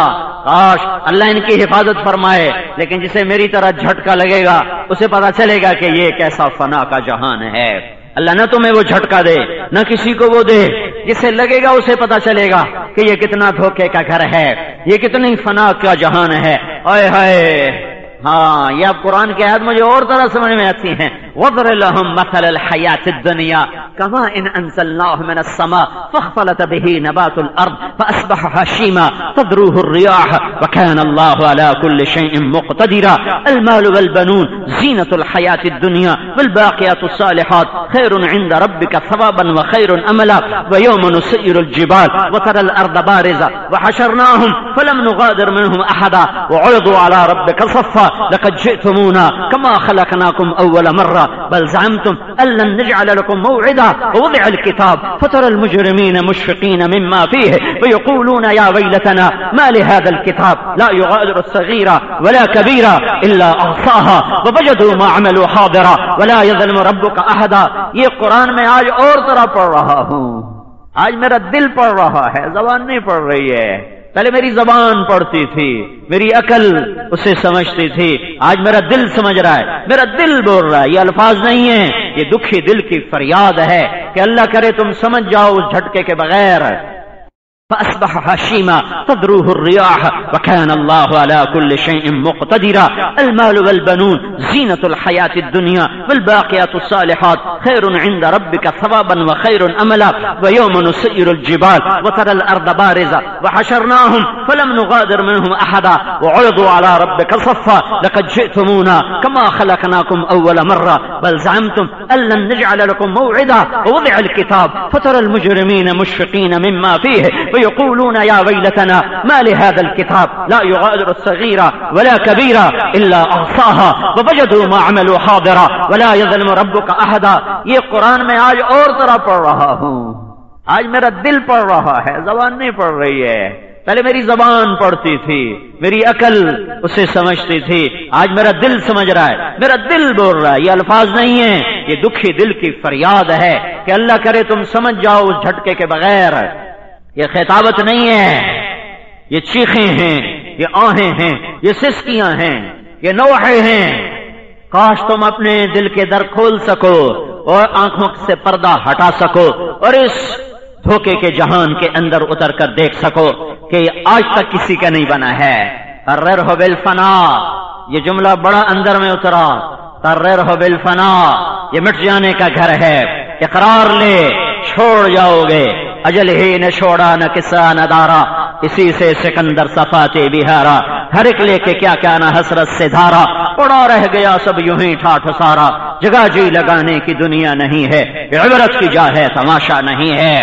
کاش اللہ ان کی حفاظت فرمائے، لیکن جسے میری طرح جھٹکا لگے گا اسے پتا چلے گا کہ یہ کیسا فنا کا جہان ہے۔ اللہ نہ تمہیں وہ جھٹکا دے، نہ کسی کو وہ دے، جسے لگے گا اسے پتا چلے گا کہ یہ کتنا دھوکے کا گھر ہے، یہ کتنی فنا کا جہان ہے۔ ہائے ہائے، ہاں یہ اب قرآن کی آیت مجھے اور طرح سمجھ میں آتی ہیں۔ وَضْرِبْ لَهُم مَثَلَ الْحَيَاةِ الدُّنْيَا كَمَاءٍ أَنزَلْنَاهُ مِنَ السَّمَاءِ فَاخْتَلَطَ بِهِ نَبَاتُ الْأَرْضِ فَأَصْبَحَ هَشِيمًا تَذْرُوهُ الرِّيَاحُ وَكَانَ اللَّهُ عَلَى كُلِّ شَيْءٍ مُقْتَدِرًا الْمَالُ وَالْبَنُونَ زِينَةُ الْحَيَاةِ الدُّنْيَا وَالْبَاقِيَاتُ الصَّالِحَاتُ خَيْرٌ عِندَ رَبِّكَ ثَوَابًا وَخَيْرٌ أَمَلًا وَيَوْمَ نُسَيِّرُ الْجِبَالَ وَتَرَى الْأَرْضَ بَارِزَةً وَحَشَرْنَاهُمْ فَلَمْ نُغَادِرْ مِنْهُمْ أَحَدًا وَعُرِضُوا عَلَى رَبِّكَ صَفًّا لقد جئتمونا كما خلقناكم أول مرة بل زعمتم أن لن نجعل لكم موعدا ووضع الكتاب فترى المجرمين مشفقين مما فيه ويقولون يا ويلتنا ما لهذا الكتاب لا يغادر صغيرا ولا كبيرا إلا أحصاها ووجدوا ما عملوا حاضرا ولا يظلم ربك أحدا۔ یہ قرآن میں آج اور طرح پڑھ رہا ہوں، آج میرا دل پڑھ رہا ہے، زبان نہیں پڑھ رہی ہے۔ پہلے میری زبان پڑھتی تھی، میری عقل اسے سمجھتی تھی، آج میرا دل سمجھ رہا ہے، میرا دل بول رہا ہے۔ یہ الفاظ نہیں ہیں، یہ دکھی دل کی فریاد ہے کہ اللہ کرے تم سمجھ جاؤ اس جھٹکے کے بغیر۔ فأصبح هشيما تذروه الرياح وكان الله على كل شيء مقتدرا المال والبنون زينة الحياة الدنيا والباقيات الصالحات خير عند ربك ثوابا وخير أملا ويوم نسير الجبال وترى الأرض بارزة وحشرناهم فلم نغادر منهم أحدا وعرضوا على ربك صفا لقد جئتمونا كما خلقناكم أول مرة بل زعمتم أن لن نجعل لكم موعدا ووضع الكتاب فترى المجرمين مشفقين مما فيه ويقولون يا ويلتنا ما لهذا الكتاب لا يغادر صغيرا ولا كبيرا إلا أحصاها ووجدوا ما عملوا حاضرا ولا يظلم ربك أحدا۔ یہ قرآن میں آج اور طرح پڑھ رہا ہوں، آج میرا دل پڑھ رہا ہے، زبان نہیں پڑھ رہی ہے۔ پہلے میری زبان پڑھتی تھی، میری عقل اسے سمجھتی تھی، آج میرا دل سمجھ رہا ہے، میرا دل بول رہا ہے۔ یہ الفاظ نہیں ہیں، یہ دکھی دل کی فریاد ہے کہ اللہ کرے تم سمجھ جاؤ اس جھٹکے کے بغیر۔ یہ خطابت نہیں ہے، یہ چیخیں ہیں، یہ آہیں ہیں، یہ سسکیاں ہیں، یہ نوحے ہیں۔ کاش تم اپنے دل کے در کھول سکو اور آنکھوں سے پردہ ہٹا سکو اور اس دھوکے کے جہان کے اندر اتر کر دیکھ سکو کہ آج تک کسی کا نہیں بنا ہے۔ قررہ بالفنا، یہ جملہ بڑا اندر میں اترا۔ قررہ بالفنا، یہ مٹ جانے کا گھر ہے۔ اقرار لے، چھوڑ جاؤ گے۔ اجل ہی نے چھوڑا نہ قصہ نہ دارا، اسی سے سکندر صفاتے بہارا، ہر ایک لے کے کیا کیا نہ حسرت سے دھارا، پڑا رہ گیا سب یوں ہی ٹھاٹھ سارا، جگہ جی لگانے کی دنیا نہیں ہے، عبرت کی جا ہے تماشا نہیں ہے۔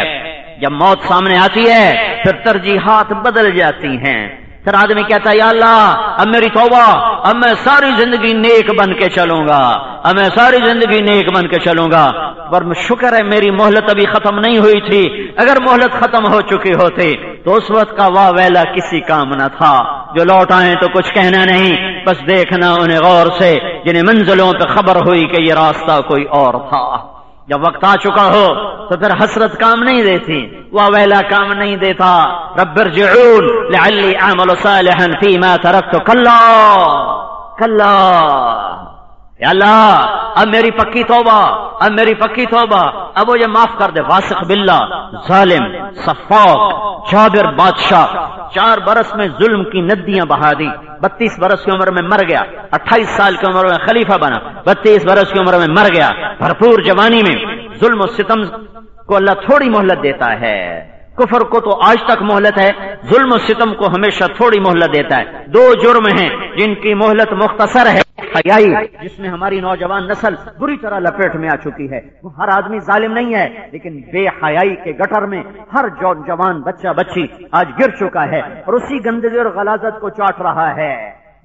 جب موت سامنے آتی ہے پھر ترجیحات بدل جاتی ہیں، پھر آدمی کہتا ہے یا اللہ اب میری توبہ، اب میں ساری زندگی نیک بن کے چلوں گا، اب میں ساری زندگی نیک بن کے چلوں گا۔ پر شکر ہے میری مہلت ابھی ختم نہیں ہوئی تھی، اگر مہلت ختم ہو چکی ہوتی تو اس وقت کا واہ ویلا کسی کام نہ تھا۔ جو لوٹ آئیں تو کچھ کہنا نہیں، بس دیکھنا انہیں غور سے جنہیں منزلوں پہ خبر ہوئی کہ یہ راستہ کوئی اور تھا۔ جب وقت آ چکا ہو تو پھر حسرت کام نہیں دیتی، واہ ویلا کام نہیں دیتا۔ رب ارجعون لعلی اعمل صالحا فیما ترکت، کلا کلا، یا اللہ اب میری پکی توبہ، اب میری پکی توبہ، اب مجھے معاف کر دے۔ واسق باللہ، ظالم، صفاق، جابر بادشاہ 4 برس میں ظلم کی ندیاں بہا دی۔ 32 برس کی عمر میں مر گیا، 28 سال کی عمر میں خلیفہ بنا، 32 برس کی عمر میں مر گیا۔ بھرپور جوانی میں ظلم و ستم کو اللہ تھوڑی مہلت دیتا ہے، کفر کو تو آج تک مہلت ہے، ظلم و ستم کو ہمیشہ تھوڑی مہلت دیتا ہے۔ دو جرم ہیں جن کی مہلت مختصر ہے، حیائی جس میں ہماری نوجوان نسل بری طرح لپیٹ میں آ چکی ہے۔ ہر آدمی ظالم نہیں ہے، لیکن بے حیائی کے گٹر میں ہر جوان بچہ بچی آج گر چکا ہے اور اسی گندگی اور غلاظت کو چاٹ رہا ہے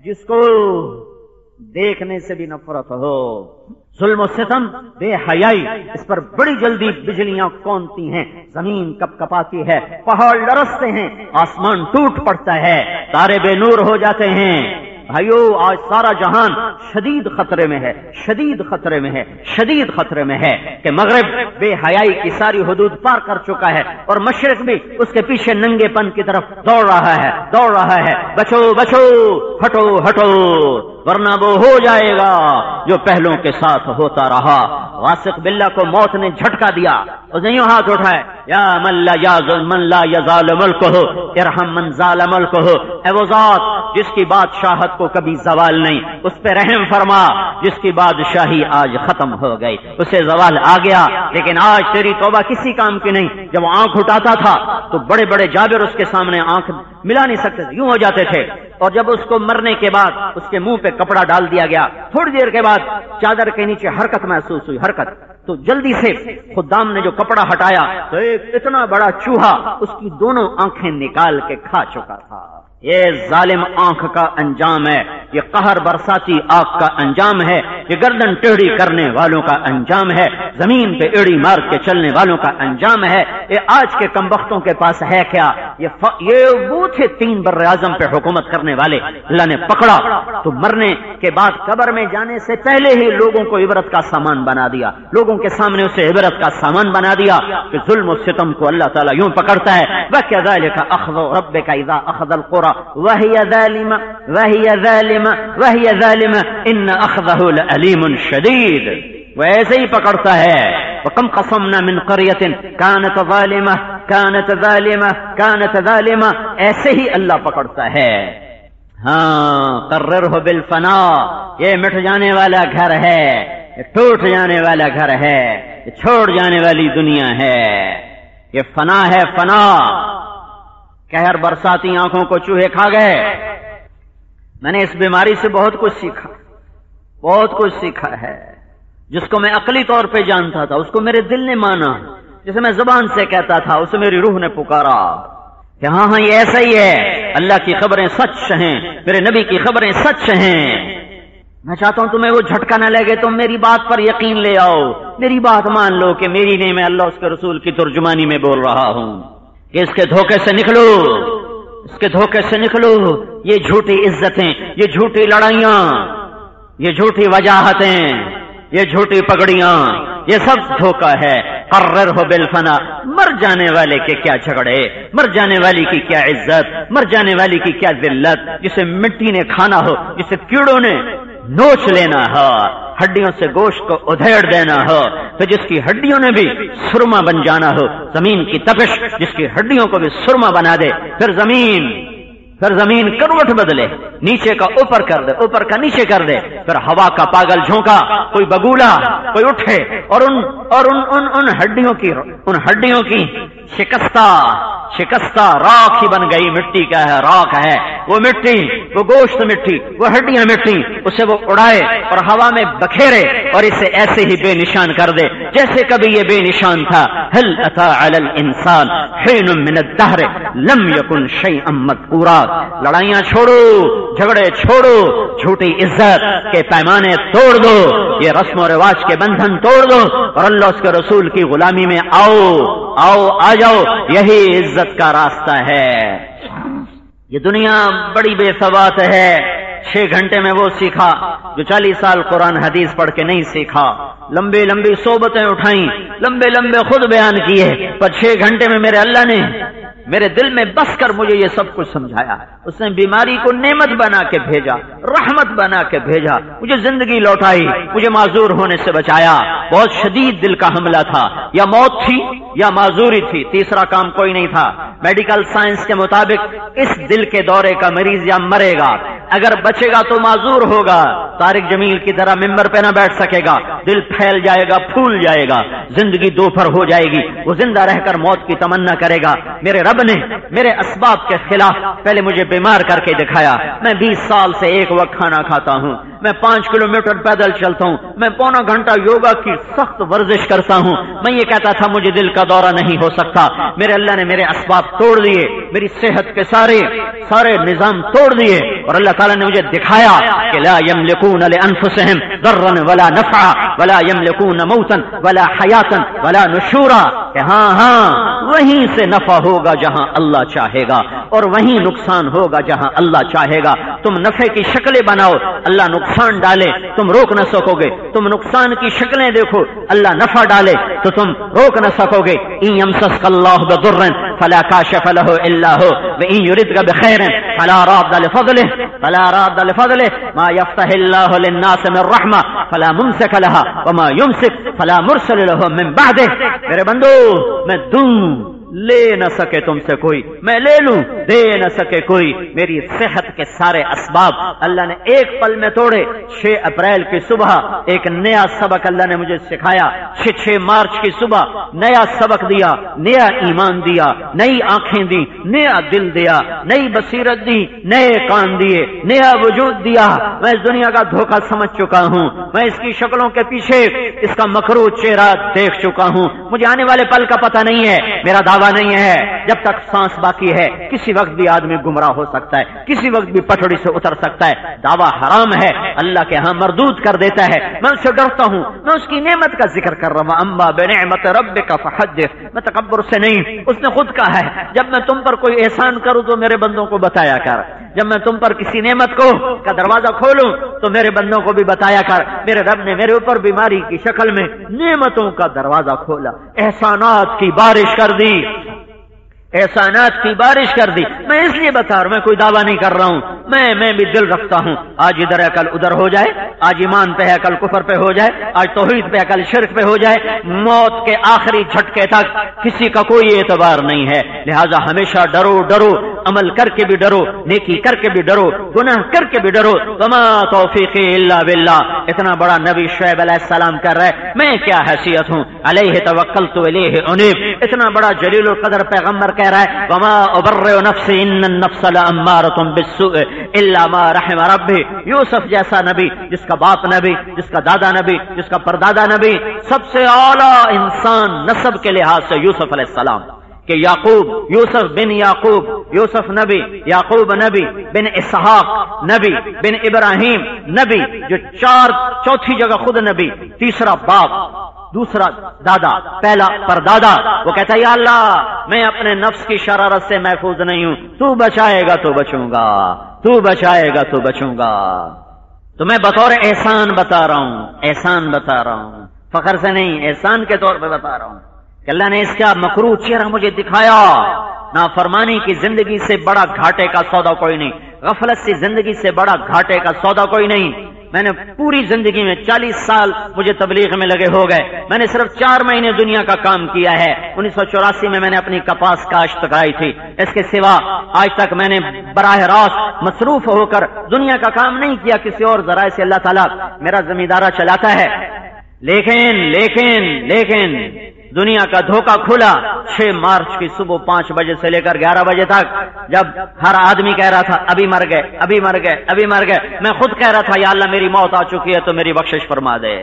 جس کو دیکھنے سے بھی نفرت ہو۔ ظلم و ستم، بے حیائی، اس پر بڑی جلدی بجلیاں کونتی ہیں، زمین کپ کپاتی ہے، پہاڑ لرزتے ہیں، آسمان ٹوٹ پڑتا ہے، تارے بے نور ہو جاتے ہیں۔ بھائیو، آج سارا جہان شدید خطرے میں ہے، شدید خطرے میں ہے، شدید خطرے میں ہے کہ مغرب بے حیائی کی ساری حدود پار کر چکا ہے اور مشرق بھی اس کے پیچھے ننگے پن کی طرف دوڑ رہا ہے۔ بچو بچو، ہٹو ہٹو، ورنہ وہ ہو جائے گا جو پہلوں کے ساتھ ہوتا رہا۔ واثق باللہ کو موت نے جھٹکا دیا، اس نے یوں ہاتھ اٹھائے، یا من لا یزال ملکہ ارحم من زال ملکہ، اے وہ ذات جس کی بادشاہت کو کبھی زوال نہیں، اس پہ رحم فرما جس کی بادشاہی آج ختم ہو گئی، اسے زوال آ گیا لیکن آج تیری توبہ کسی کام کی نہیں۔ جب وہ آنکھ اٹھاتا تھا تو بڑے بڑے جابر اس کے سامنے آنکھ ملا نہیں سکتے تھے، یوں ہو جاتے تھے، اور جب اس کو مرنے کے بعد اس کے منہ پہ کپڑا ڈال دیا گیا، تھوڑی دیر کے بعد چادر کے نیچے حرکت محسوس ہوئی، حرکت، تو جلدی سے خدام نے جو کپڑا ہٹایا تو ایک اتنا بڑا چوہا اس کی دونوں آنکھیں نکال کے کھا چکا تھا۔ یہ ظالم آنکھ کا انجام ہے، یہ قہر برساتی آنکھ کا انجام ہے، یہ گردن ٹیڑھی کرنے والوں کا انجام ہے، زمین پہ ایڑی مار کے چلنے والوں کا انجام ہے۔ یہ آج کے کمبختوں کے پاس ہے کیا؟ یہ وہ تھے 3 بر اعظم پہ حکومت کرنے والے، اللہ نے پکڑا تو مرنے کے بعد قبر میں جانے سے پہلے ہی لوگوں کو عبرت کا سامان بنا دیا، لوگوں کے سامنے اسے عبرت کا سامان بنا دیا کہ ظلم و ستم کو اللہ تعالیٰ یوں پکڑتا ہے، وَكَذَلِكَ أَخْذُ رَبِّكَ إِذَا أَخَذَ الْقُرَى وَهِيَ ظَالِمَةٌ إِنَّ أَخْذَهُ لَأَلِيمٌ شَدِيدٌ۔ وہ ایسے ہی پکڑتا ہے، وَكَمْ قَصَمْنَا مِنْ قَرْيَةٍ كَانَتْ ظَالِمَةً، ایسے ہی اللہ پکڑتا ہے۔ ہاں، قررہ بالفنا، یہ مٹ جانے والا گھر ہے، یہ ٹوٹ جانے والا گھر ہے، یہ چھوڑ جانے والی دنیا ہے، یہ فنا ہے، فنا۔ قہر برساتی آنکھوں کو چوہے کھا گئے۔ میں نے اس بیماری سے بہت کچھ سیکھا ہے، جس کو میں عقلی طور پہ جانتا تھا اس کو میرے دل نے مانا، جسے میں زبان سے کہتا تھا اسے میری روح نے پکارا کہ ہاں یہ ایسا ہی ہے، اللہ کی خبریں سچ ہیں، میرے نبی کی خبریں سچ ہیں۔ میں چاہتا ہوں تمہیں وہ جھٹکا نہ لگے، تم میری بات پر یقین لے آؤ، میری بات مان لو کہ میری نہیں، میں اللہ اس کے رسول کی ترجمانی میں بول رہا ہوں کہ اس کے دھوکے سے نکلو، اس کے دھوکے سے نکلو۔ یہ جھوٹی عزتیں، یہ جھوٹی لڑائیاں، یہ جھوٹی وجاہتیں، یہ جھوٹی پگڑیاں، یہ سب دھوکا ہے۔ قررہ بالفنا، مر جانے والے کے کیا جھگڑے، مر جانے والی کی کیا عزت، مر جانے والی کی کیا ذلت، جسے مٹی نے کھانا ہو، جسے کیڑوں نے نوچ لینا ہو، ہڈیوں سے گوشت کو ادھیڑ دینا ہو، تو جس کی ہڈیوں نے بھی سرما بن جانا ہو، زمین کی تپش جس کی ہڈیوں کو بھی سرما بنا دے، پھر زمین کروٹ بدلے، نیچے کا اوپر کر دے، اوپر کا نیچے کر دے، پھر ہوا کا پاگل جھونکا، کوئی بگولا کوئی اٹھے اور ان ہڈیوں کی شکستہ راکھ ہی بن گئی، مٹی کا ہے، راکھ ہے، وہ مٹی، وہ گوشت مٹی، وہ ہڈیاں مٹی، اسے وہ اڑائے اور ہوا میں بکھیرے اور اسے ایسے ہی بے نشان کر دے جیسے کبھی یہ بے نشان تھا۔ هل اتى على الانسان حين من الدهر لم يكن شيئا مذكورا۔ لڑائیاں چھوڑو، جھگڑے چھوڑو، جھوٹی عزت کے پیمانے توڑ دو، یہ رسم و رواج کے بندھن توڑ دو اور اللہ اس کے رسول کی غلامی میں آؤ آ جاؤ، یہی عزت کا راستہ ہے۔ یہ دنیا بڑی بے ثبات ہے۔ 6 گھنٹے میں وہ سیکھا جو 40 سال قرآن حدیث پڑھ کے نہیں سیکھا، لمبی لمبی صحبتیں اٹھائیں، لمبے لمبے خود بیان کیے، پر 6 گھنٹے میں میرے اللہ نے میرے دل میں بس کر مجھے یہ سب کچھ سمجھایا۔ اس نے بیماری کو نعمت بنا کے بھیجا، رحمت بنا کے بھیجا، مجھے زندگی لوٹائی، مجھے معذور ہونے سے بچایا۔ بہت شدید دل کا حملہ تھا، یا موت تھی یا معذوری تھی، تیسرا کام کوئی نہیں تھا۔ میڈیکل سائنس کے مطابق اس دل کے دورے کا مریض یا مرے گا، اگر بچے گا تو معذور ہوگا، طارق جمیل کی طرح ممبر پہ نہ بیٹھ سکے گا، دل پھیل جائے گا، پھول جائے گا، زندگی دوپہر ہو جائے گی، وہ زندہ رہ کر موت کی تمنا کرے گا۔ میرے رب نے میرے اسباب کے خلاف پہلے مجھے بیمار کر کے دکھایا۔ میں 20 سال سے ایک وقت کھانا کھاتا ہوں، میں 5 کلومیٹر پیدل چلتا ہوں، میں پونا گھنٹہ یوگا کی سخت ورزش کرتا ہوں۔ میں یہ کہتا تھا مجھے دل کا دورہ نہیں ہو سکتا، میرے اللہ نے میرے اسباب توڑ دیے، میری صحت کے سارے نظام توڑ دیے، اور اللہ تعالیٰ نے مجھے دکھایا کہ لا یملکون لانفسہم ضرا ولا نفعا ولا یملکون موتا ولا حیاتا ولا نشورا، کہ ہاں وہیں سے نفع ہوگا جہاں اللہ چاہے گا، اور وہیں نقصان ہوگا جہاں اللہ چاہے گا۔ تم نفع کی شکلیں بناؤ، اللہ نقصان ڈالے تم روک نہ سکو گے، تم نقصان کی شکلیں دیکھو، اللہ نفع ڈالے تو تم روک نہ سکو گے۔ ان یمسسک اللہ بضر فلا کاشف له الا هو وان يردك بخير فلا راد لفضله ما يفتح الله للناس من رحمه فلا ممسك لها وما يمسك فلا مرسل له من بعده۔ میرے بندو، میں دوں لے نہ سکے تم سے کوئی، میں لے لوں دے نہ سکے کوئی۔ میری صحت کے سارے اسباب اللہ نے ایک پل میں توڑے۔ 6 اپریل کی صبح ایک نیا سبق اللہ نے مجھے سکھایا، 6 مارچ کی صبح نیا سبق دیا، نیا ایمان دیا، نئی آنکھیں دی، نیا دل دیا، نئی بصیرت دی، نئے کان دیے، نیا وجود دیا۔ میں اس دنیا کا دھوکہ سمجھ چکا ہوں، میں اس کی شکلوں کے پیچھے اس کا مکروہ چہرہ دیکھ چکا ہوں، مجھے آنے والے پل کا پتہ نہیں ہے۔ میرا دعویٰ نہیں ہے جب تک سانس باقی ہے کسی وقت بھی آدمی گمراہ ہو سکتا ہے، کسی وقت بھی پٹڑی سے اتر سکتا ہے۔ دعویٰ حرام ہے، اللہ کے ہاں مردود کر دیتا ہے۔ میں اس سے ڈرتا ہوں، میں اس کی نعمت کا ذکر کر رہا ہوں۔ اما بنعمت ربک فحدث، میں تکبر سے نہیں، اس نے خود کہا ہے جب میں تم پر کوئی احسان کروں تو میرے بندوں کو بتایا کر، جب میں تم پر کسی نعمت کو کا دروازہ کھولوں تو میرے بندوں کو بھی بتایا کر۔ میرے رب نے میرے اوپر بیماری کی شکل میں نعمتوں کا دروازہ کھولا، احسانات کی بارش کر دی، احسانات کی بارش کر دی۔ میں اس لیے بتا رہا ہوں، میں کوئی دعویٰ نہیں کر رہا ہوں، میں بھی دل رکھتا ہوں، آج ادھر ہے کل ادھر ہو جائے، آج ایمان پہ ہے کل کفر پہ ہو جائے، آج توحید پہ ہے کل شرک پہ ہو جائے، موت کے آخری جھٹکے تک کسی کا کوئی اعتبار نہیں ہے۔ لہذا ہمیشہ ڈرو، عمل کر کے بھی ڈرو، نیکی کر کے بھی ڈرو، گناہ کر کے بھی ڈرو۔ وما توفیقی الا باللہ، اتنا بڑا نبی شعیب علیہ السلام کر رہے، میں کیا حیثیت ہوں، علیہ توکلت الیہ انیب، اتنا بڑا جلیل القدر پیغمبر کہہ رہا ہے وما ابرئ نفسی ان النفس لامارۃ بالسوء الا ما رحم ربی۔ یوسف جیسا نبی، جس کا باپ نبی، جس کا دادا نبی، جس کا پردادا نبی، سب سے اعلیٰ انسان نسب کے لحاظ سے یوسف علیہ السلام، کہ یعقوب، یوسف بن یعقوب، یوسف نبی، یعقوب نبی، بن اسحاق نبی، بن ابراہیم نبی، جو چوتھی جگہ خود نبی، تیسرا باپ، دوسرا دادا، پہلا پردادا۔ وہ کہتا ہے یا اللہ میں اپنے نفس کی شرارت سے محفوظ نہیں ہوں، تو بچائے گا تو بچوں گا، تو بچائے گا تو بچوں گا۔ تو میں بطور احسان بتا رہا ہوں، احسان بتا رہا ہوں، فخر سے نہیں، احسان کے طور پہ بتا رہا ہوں کہ اللہ نے اس کا مکروہ چہرہ مجھے دکھایا۔ نافرمانی کی زندگی سے بڑا گھاٹے کا سودا کوئی نہیں، غفلت سے زندگی سے بڑا گھاٹے کا سودا کوئی نہیں۔ میں نے پوری زندگی میں 40 سال مجھے تبلیغ میں لگے ہو گئے، میں نے صرف 4 مہینے دنیا کا کام کیا ہے۔ 1984 میں نے اپنی کپاس کاشت کرائی تھی، اس کے سوا آج تک میں نے براہ راست مصروف ہو کر دنیا کا کام نہیں کیا، کسی اور ذرائع سے اللہ تعالیٰ میرا زمیندارہ چلاتا ہے۔ لیکن دنیا کا دھوکہ کھلا 6 مارچ کی صبح 5 بجے سے لے کر 11 بجے تک، جب ہر آدمی کہہ رہا تھا ابھی مر گئے، میں خود کہہ رہا تھا یا اللہ میری موت آ چکی ہے تو میری بخشش فرما دے۔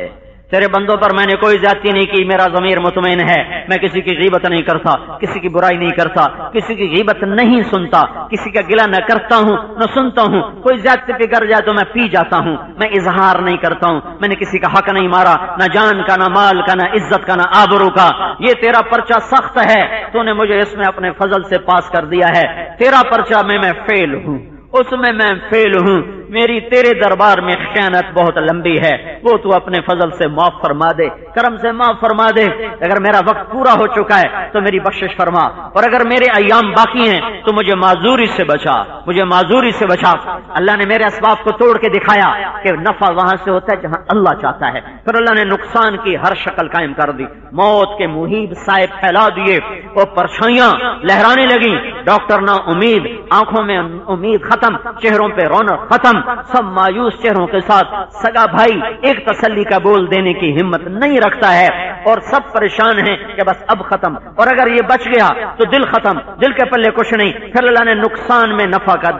تیرے بندوں پر میں نے کوئی زیادتی نہیں کی، میرا ضمیر مطمئن ہے، میں کسی کی غیبت نہیں کرتا، کسی کی برائی نہیں کرتا، کسی کی غیبت نہیں سنتا، کسی کا گلہ نہ کرتا ہوں نہ سنتا ہوں۔ کوئی زیادتی پہ کر جائے تو میں پی جاتا ہوں، میں اظہار نہیں کرتا ہوں، میں نے کسی کا حق نہیں مارا، نہ جان کا، نہ مال کا، نہ عزت کا، نہ آبرو کا۔ یہ تیرا پرچہ سخت ہے، تو نے مجھے اس میں اپنے فضل سے پاس کر دیا ہے۔ تیرا پرچہ میں فیل ہوں، اس میں میں فیل ہوں۔ میری تیرے دربار میں خیانت بہت لمبی ہے، وہ تو اپنے فضل سے معاف فرما دے، کرم سے معاف فرما دے۔ اگر میرا وقت پورا ہو چکا ہے تو میری بخشش فرما، اور اگر میرے ایام باقی ہیں تو مجھے معذوری سے بچا، مجھے معذوری سے بچا۔ اللہ نے میرے اسباب کو توڑ کے دکھایا کہ نفع وہاں سے ہوتا ہے جہاں اللہ چاہتا ہے، پھر اللہ نے نقصان کی ہر شکل قائم کر دی، موت کے محیب سائے پھیلا دیے، وہ پرچھائیاں لہرانے لگیں، ڈاکٹر نا امید، آنکھوں میں امید ختم، چہروں پہ رونق ختم، سب مایوس چہروں کے ساتھ، سگا بھائی ایک تسلی کا بول دینے کی ہمت نہیں رکھتا ہے، اور سب پریشان ہیں کہ بس اب ختم، اور اگر یہ بچ گیا تو دل ختم، دل کے پلے کچھ نہیں۔ پھر اللہ نے نقصان میں نفع کا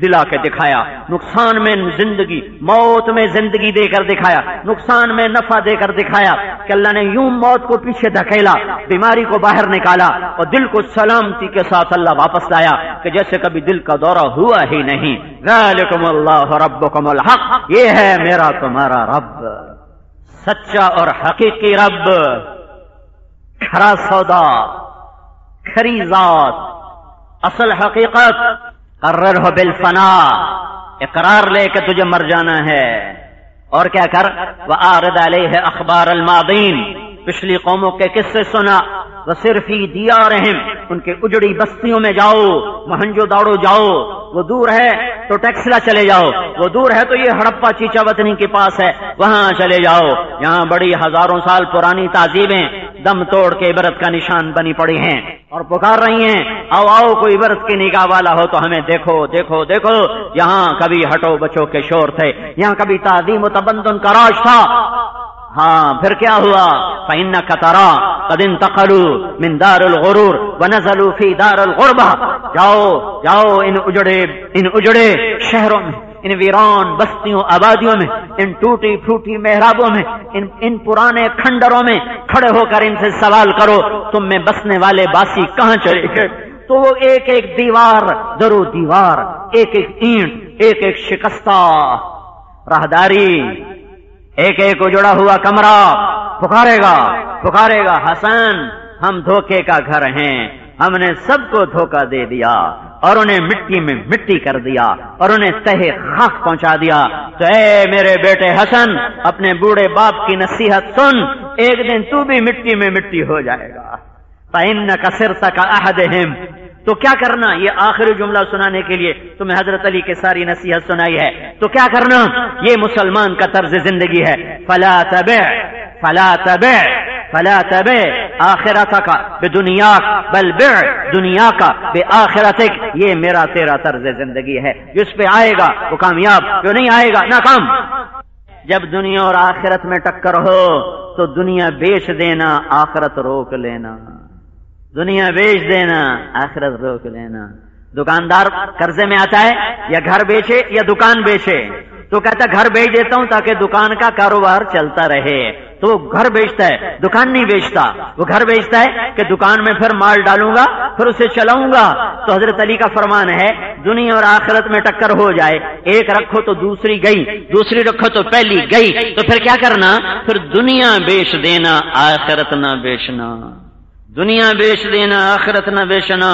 دلا کے دکھایا، نقصان میں زندگی، موت میں زندگی دے کر دکھایا، نقصان میں نفع دے کر دکھایا کہ اللہ نے یوں موت کو پیچھے دھکیلا، بیماری کو باہر نکالا، اور دل کو سلامتی کے ساتھ اللہ واپس لایا کہ جیسے کبھی دل کا دورہ ہوا ہی نہیں۔ ذالکم اللہ ربکم الحق، یہ ہے میرا تمہارا رب، سچا اور حقیقی رب، کھرا سودا، کھری ذات، اصل حقیقت، قرر ہو بالفنا، اقرار لے کے تجھے مر جانا ہے، اور کیا کر، وَآرِضْ عَلَيْهِ أَخْبَارَ الْمَاضِينَ، پچھلی قوموں کے قصے سنا، وَصِرْفِي دِيَارِهِمْ، ان کے اجڑی بستیوں میں جاؤ، مہنجو داڑو جاؤ، وہ دور ہے تو ٹیکسلا چلے جاؤ، وہ دور ہے تو یہ ہڑپا چیچا وطنی کے پاس ہے وہاں چلے جاؤ، یہاں بڑی ہزاروں سال پرانی تہذیبیں دم توڑ کے عبرت کا نشان بنی پڑی ہیں اور پکار رہی ہیں، آؤ آؤ کوئی عبرت کی نگاہ والا ہو تو ہمیں دیکھو دیکھو دیکھو، یہاں کبھی ہٹو بچوں کے شور تھے، یہاں کبھی تعظیم و تبندن کا راج تھا۔ ہاں پھر کیا ہوا، فَإِنَّكَ تَرَى قَدْ انتقلوا من دار الغرور ونزلوا فی دار الغربہ، جاؤ جاؤ ان اجڑے شہروں میں، ان ویران بستیوں آبادیوں میں، ان ٹوٹی پھوٹی محرابوں میں، ان پرانے کھنڈروں میں کھڑے ہو کر ان سے سوال کرو تم میں بسنے والے باسی کہاں چلے گئے؟ تو وہ ایک ایک دیوار، درو دیوار، ایک ایک اینٹ، ایک ایک شکستہ راہداری، ایک ایک اجڑا ہوا کمرہ پکارے گا حسن ہم دھوکے کا گھر ہیں، ہم نے سب کو دھوکہ دے دیا اور انہیں مٹی میں مٹی کر دیا اور انہیں تہے خاک پہنچا دیا۔ تو اے میرے بیٹے حسن، اپنے بوڑھے باپ کی نصیحت سن، ایک دن تو بھی مٹی میں مٹی ہو جائے گا۔ فَإِنَّكَ صِرْتَ كَأَحَدِهِمْ، تو کیا کرنا، یہ آخری جملہ سنانے کے لیے تمہیں حضرت علی کی ساری نصیحت سنائی ہے، تو کیا کرنا، یہ مسلمان کا طرز زندگی ہے۔ فَلَا تَبِعْ آخرتک بدنیاک بل بع دنیاک بآخرتک، یہ میرا تیرا طرز زندگی ہے، جس پہ آئے گا وہ کامیاب، جو نہیں آئے گا ناکام۔ جب دنیا اور آخرت میں ٹکر ہو تو دنیا بیچ دینا، آخرت روک لینا، دنیا بیچ دینا، آخرت روک لینا۔ دکاندار قرضے میں آتا ہے، یا گھر بیچے یا دکان بیچے، تو کہتا گھر بیچ دیتا ہوں تاکہ دکان کا کاروبار چلتا رہے، تو وہ گھر بیچتا ہے، دکان نہیں بیچتا، وہ گھر بیچتا ہے کہ دکان میں پھر مال ڈالوں گا پھر اسے چلاؤں گا۔ تو حضرت علی کا فرمان ہے دنیا اور آخرت میں ٹکر ہو جائے، ایک رکھو تو دوسری گئی، دوسری رکھو تو پہلی گئی، تو پھر کیا کرنا، پھر دنیا بیچ دینا، آخرت نہ بیچنا، دنیا بیچ دینا، آخرت نہ بیچنا۔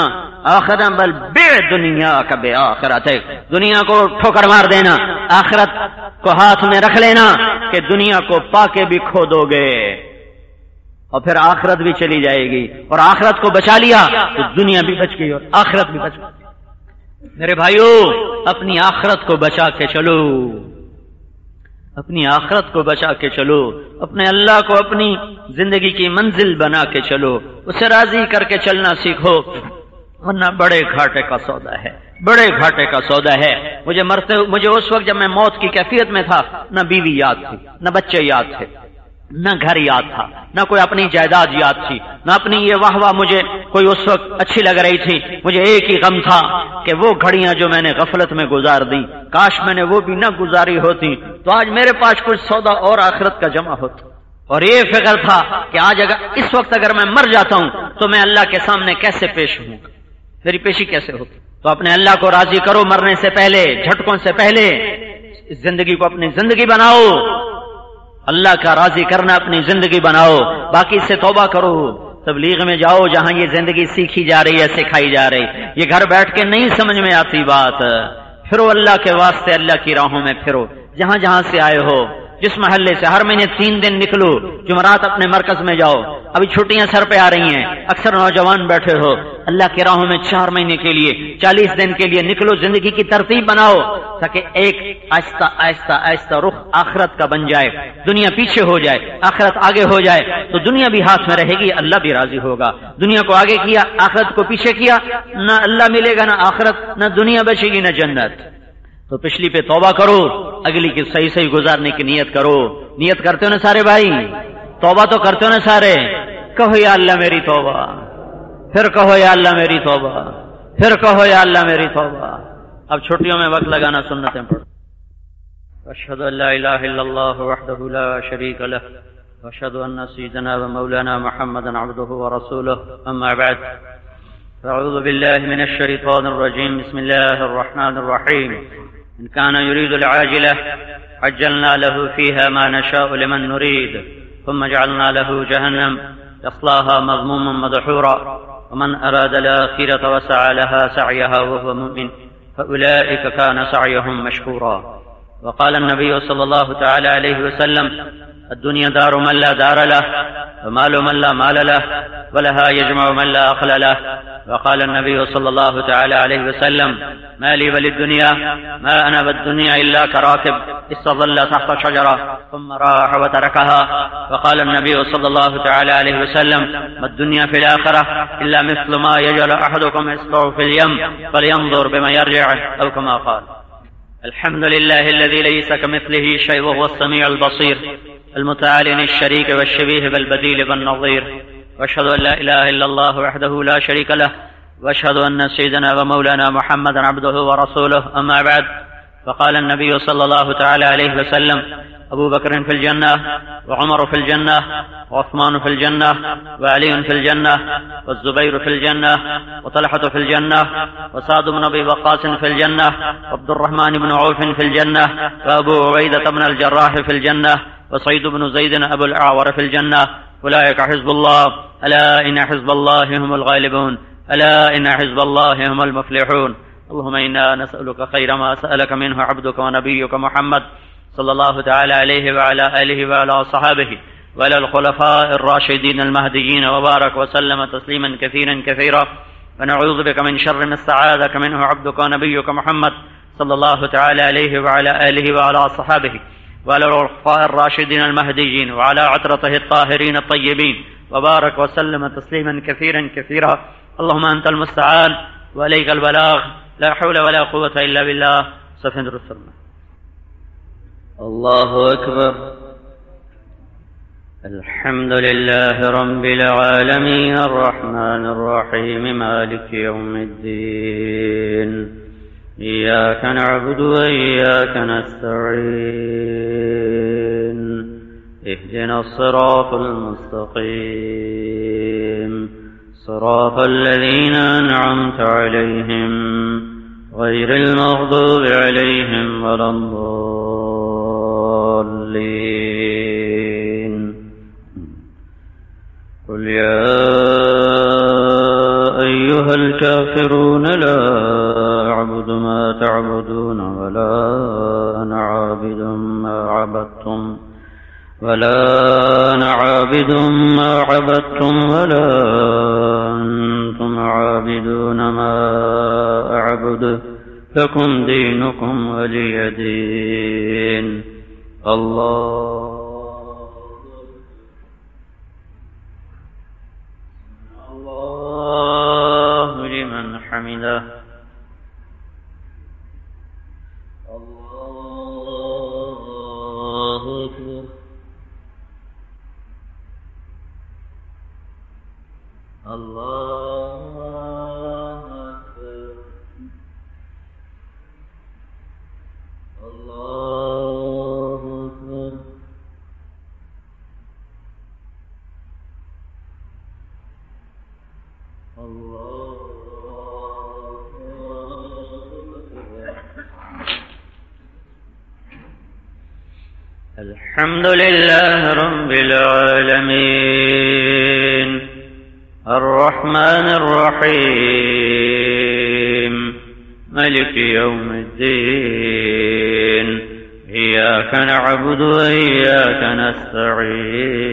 آخرت بل بے دنیا کا بے آخرت، دنیا کو ٹھوکر مار دینا، آخرت کو ہاتھ میں رکھ لینا کہ دنیا کو پا کے بھی کھو دو گے اور پھر آخرت بھی چلی جائے گی، اور آخرت کو بچا لیا تو دنیا بھی بچ گئی اور آخرت بھی بچ گئی۔ میرے بھائیو، اپنی آخرت کو بچا کے چلو، اپنی آخرت کو بچا کے چلو، اپنے اللہ کو اپنی زندگی کی منزل بنا کے چلو، اسے راضی کر کے چلنا سیکھو، ورنہ بڑے گھاٹے کا سودا ہے، بڑے گھاٹے کا سودا ہے۔ مجھے اس وقت جب میں موت کی کیفیت میں تھا، نہ بیوی یاد تھی، نہ بچے یاد تھے، نہ گھر یاد تھا، نہ کوئی اپنی جائیداد یاد تھی، نہ اپنی یہ واہ واہ مجھے کوئی اس وقت اچھی لگ رہی تھی۔ مجھے ایک ہی غم تھا کہ وہ گھڑیاں جو میں نے غفلت میں گزار دی، کاش میں نے وہ بھی نہ گزاری ہوتی تو آج میرے پاس کچھ سودا اور آخرت کا جمع ہوتا۔ اور یہ فکر تھا کہ آج اس وقت اگر میں مر جاتا ہوں تو میں اللہ کے سامنے کیسے پیش ہوں، میری پیشی کیسے ہوتی۔ تو اپنے اللہ کو راضی کرو، مرنے سے پہلے، جھٹکوں سے پہلے اس زندگی کو اپنی زندگی بناؤ، اللہ کا راضی کرنا اپنی زندگی بناؤ، باقی سے توبہ کرو۔ تبلیغ میں جاؤ جہاں یہ زندگی سیکھی جا رہی ہے، سکھائی جا رہی، یہ گھر بیٹھ کے نہیں سمجھ میں آتی بات، پھرو اللہ کے واسطے، اللہ کی راہوں میں پھرو، جہاں جہاں سے آئے ہو، جس محلے سے، ہر مہینے 3 دن نکلو، جمعرات اپنے مرکز میں جاؤ، ابھی چھٹیاں سر پہ آ رہی ہیں، اکثر نوجوان بیٹھے ہو، اللہ کی راہوں میں 4 مہینے کے لیے، 40 دن کے لیے نکلو، زندگی کی ترتیب بناؤ تاکہ ایک آہستہ آہستہ آہستہ رخ آخرت کا بن جائے، دنیا پیچھے ہو جائے، آخرت آگے ہو جائے، تو دنیا بھی ہاتھ میں رہے گی، اللہ بھی راضی ہوگا۔ دنیا کو آگے کیا، آخرت کو پیچھے کیا، نہ اللہ ملے گا، نہ آخرت، نہ دنیا بچے گی، نہ جنت۔ تو پچھلی پہ توبہ کرو، اگلی کی صحیح صحیح گزارنے کی نیت کرو۔ نیت کرتے ہو نا سارے بھائی؟ توبہ تو کرتے ہو نا سارے؟ کہو یا اللہ میری توبہ، پھر کہو یا اللہ میری توبہ، پھر کہو یا اللہ میری توبہ۔ اب چھٹیوں میں وقت لگانا، سنتیں پڑھو۔ اشہد ان لا الہ الا اللہ وحدہ لا شریک لہ واشہد ان سیدنا ومولانا محمدا عبدہ ورسولہ، اما بعد فاعوذ باللہ من الشیطان الرجیم، بسم اللہ الرحمن الرحیم۔ إن كان يريد العاجلة عجلنا له فيها ما نشاء لمن نريد ثم جعلنا له جهنم يصلاها مذموما مدحورا ومن أراد الآخرة وسعى لها سعيها وهو مؤمن فأولئك كان سعيهم مشكورا۔ وقال النبي صلى الله تعالى عليه وسلم: الدنيا دار من لا دار له ومال من لا مال له ولها يجمع من لا عقل له۔ وقال النبي صلى الله تعالى عليه وسلم: ما لي وللدنيا ما أنا بالدنيا إلا كراكب استظل تحت شجرة ثم راح وتركها۔ وقال النبي صلى الله تعالى عليه وسلم: ما الدنيا في الآخرة إلا مثل ما يجعل أحدكم إصبعه في اليم فلينظر بما يرجع، أو كما قال۔ الحمد لله الذي ليس كمثله شيء وهو السميع البصير المتعالي عن الشريك والشبيه بالبديل والنظير، واشهد ان لا اله الا الله وحده لا شريك له، واشهد ان سيدنا ومولانا محمدا عبده ورسوله، اما بعد، فقال النبي صلى الله تعالى عليه وسلم: ابو بكر في الجنة وعمر في الجنة وعثمان في الجنة وعلي في الجنة والزبير في الجنة وطلحة في الجنة وسعد بن ابي وقاص في الجنة وعبد الرحمن بن عوف في الجنة وابو عبيدة بن الجراح في الجنة وسعيد بن زيد ابو الاعور في الجنة، اولئك حزب الله، الا ان حزب الله هم الغالبون، الا ان حزب الله هم المفلحون۔ اللهم انا نسألك خير ما سألك منه عبدك ونبيك محمد صلى الله تعالى عليه وعلى آله وعلى صحابه وعلى الخلفاء الراشدين المهديين، وبارك وسلم تسليما كثيرا كثيرا، ونعوذ بك من شر ما استعاذك منه عبدك ونبيك محمد صلى الله تعالى عليه وعلى آله وعلى صحابه وعلى الخلفاء الراشدين المهديين وعلى عترته الطاهرين الطيبين، وبارك وسلم تسليما كثيرا كثيرا۔ اللهم أنت المستعان وإليك البلاغ، لا حول ولا قوة إلا بالله۔ صفحة الرسول۔ الله أكبر۔ الحمد لله رب العالمين الرحمن الرحيم مالك يوم الدين، إياك نعبد وإياك نستعين، اهدنا الصراط المستقيم، صراط الذين أنعمت عليهم غير المغضوب عليهم ولا الضالين۔ قل يا أيها الكافرون لا أعبد ما تعبدون ولا أنا عابد ما عبدتم ولا أنتم عابدون ما أعبد، لكم دينكم ولي دين۔ الله لمن حمده۔ الله أكبر۔ الله أكبر۔ الله أكبر۔ الحمد لله رب العالمين الرحمن الرحيم مالك يوم الدين. إياك نعبد وإياك نستعين.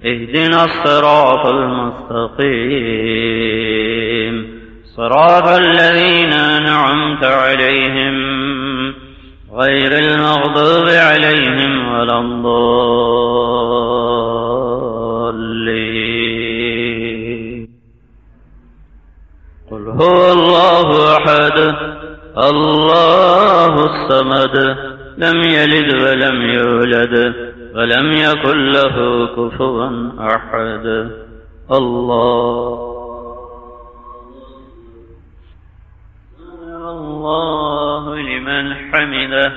اهدنا الصراط المستقيم صراط الذين أنعمت عليهم غير المغضوب عليهم ولا الضالين. قل هو الله أحد الله الصمد لم يلد ولم يولد ولم يكن له كفوا أحد. الله لمن حمده.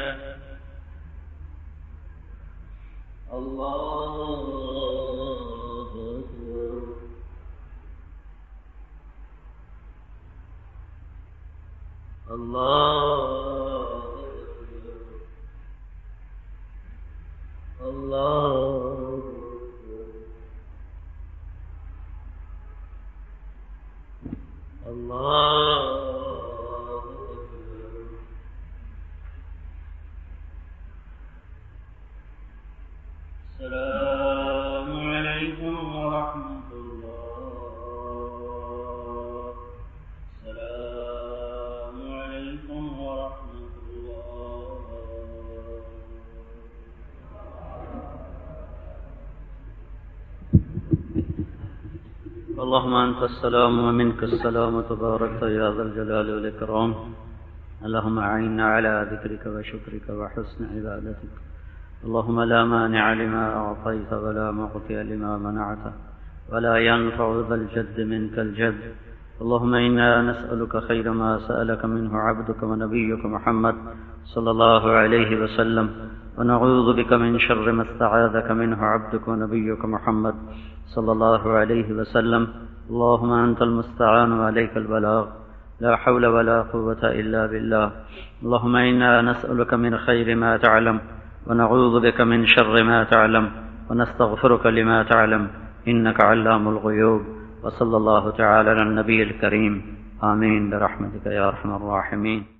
السلام عليكم ورحمة الله. السلام عليكم ورحمة الله. اللهم أنت السلام ومنك السلام تباركت يا ذا الجلال والإكرام. اللهم أعنا على ذكرك وشكرك وحسن عبادتك. اللهم لا مانع لما أعطيت ولا معطي لما منعت ولا ينفع ذا الجد منك الجد. اللهم إنا نسألك خير ما سألك منه عبدك ونبيك محمد صلى الله عليه وسلم، ونعوذ بك من شر ما استعاذك منه عبدك ونبيك محمد صلى الله عليه وسلم. اللهم أنت المستعان وعليك البلاغ، لا حول ولا قوة إلا بالله. اللهم إنا نسألك من خير ما تعلم ونعوذ بك من شر ما تعلم ونستغفرك لما تعلم، إنك علام الغيوب. وصلى الله تعالى على النبي الكريم. آمين برحمتك يا أرحم الراحمين.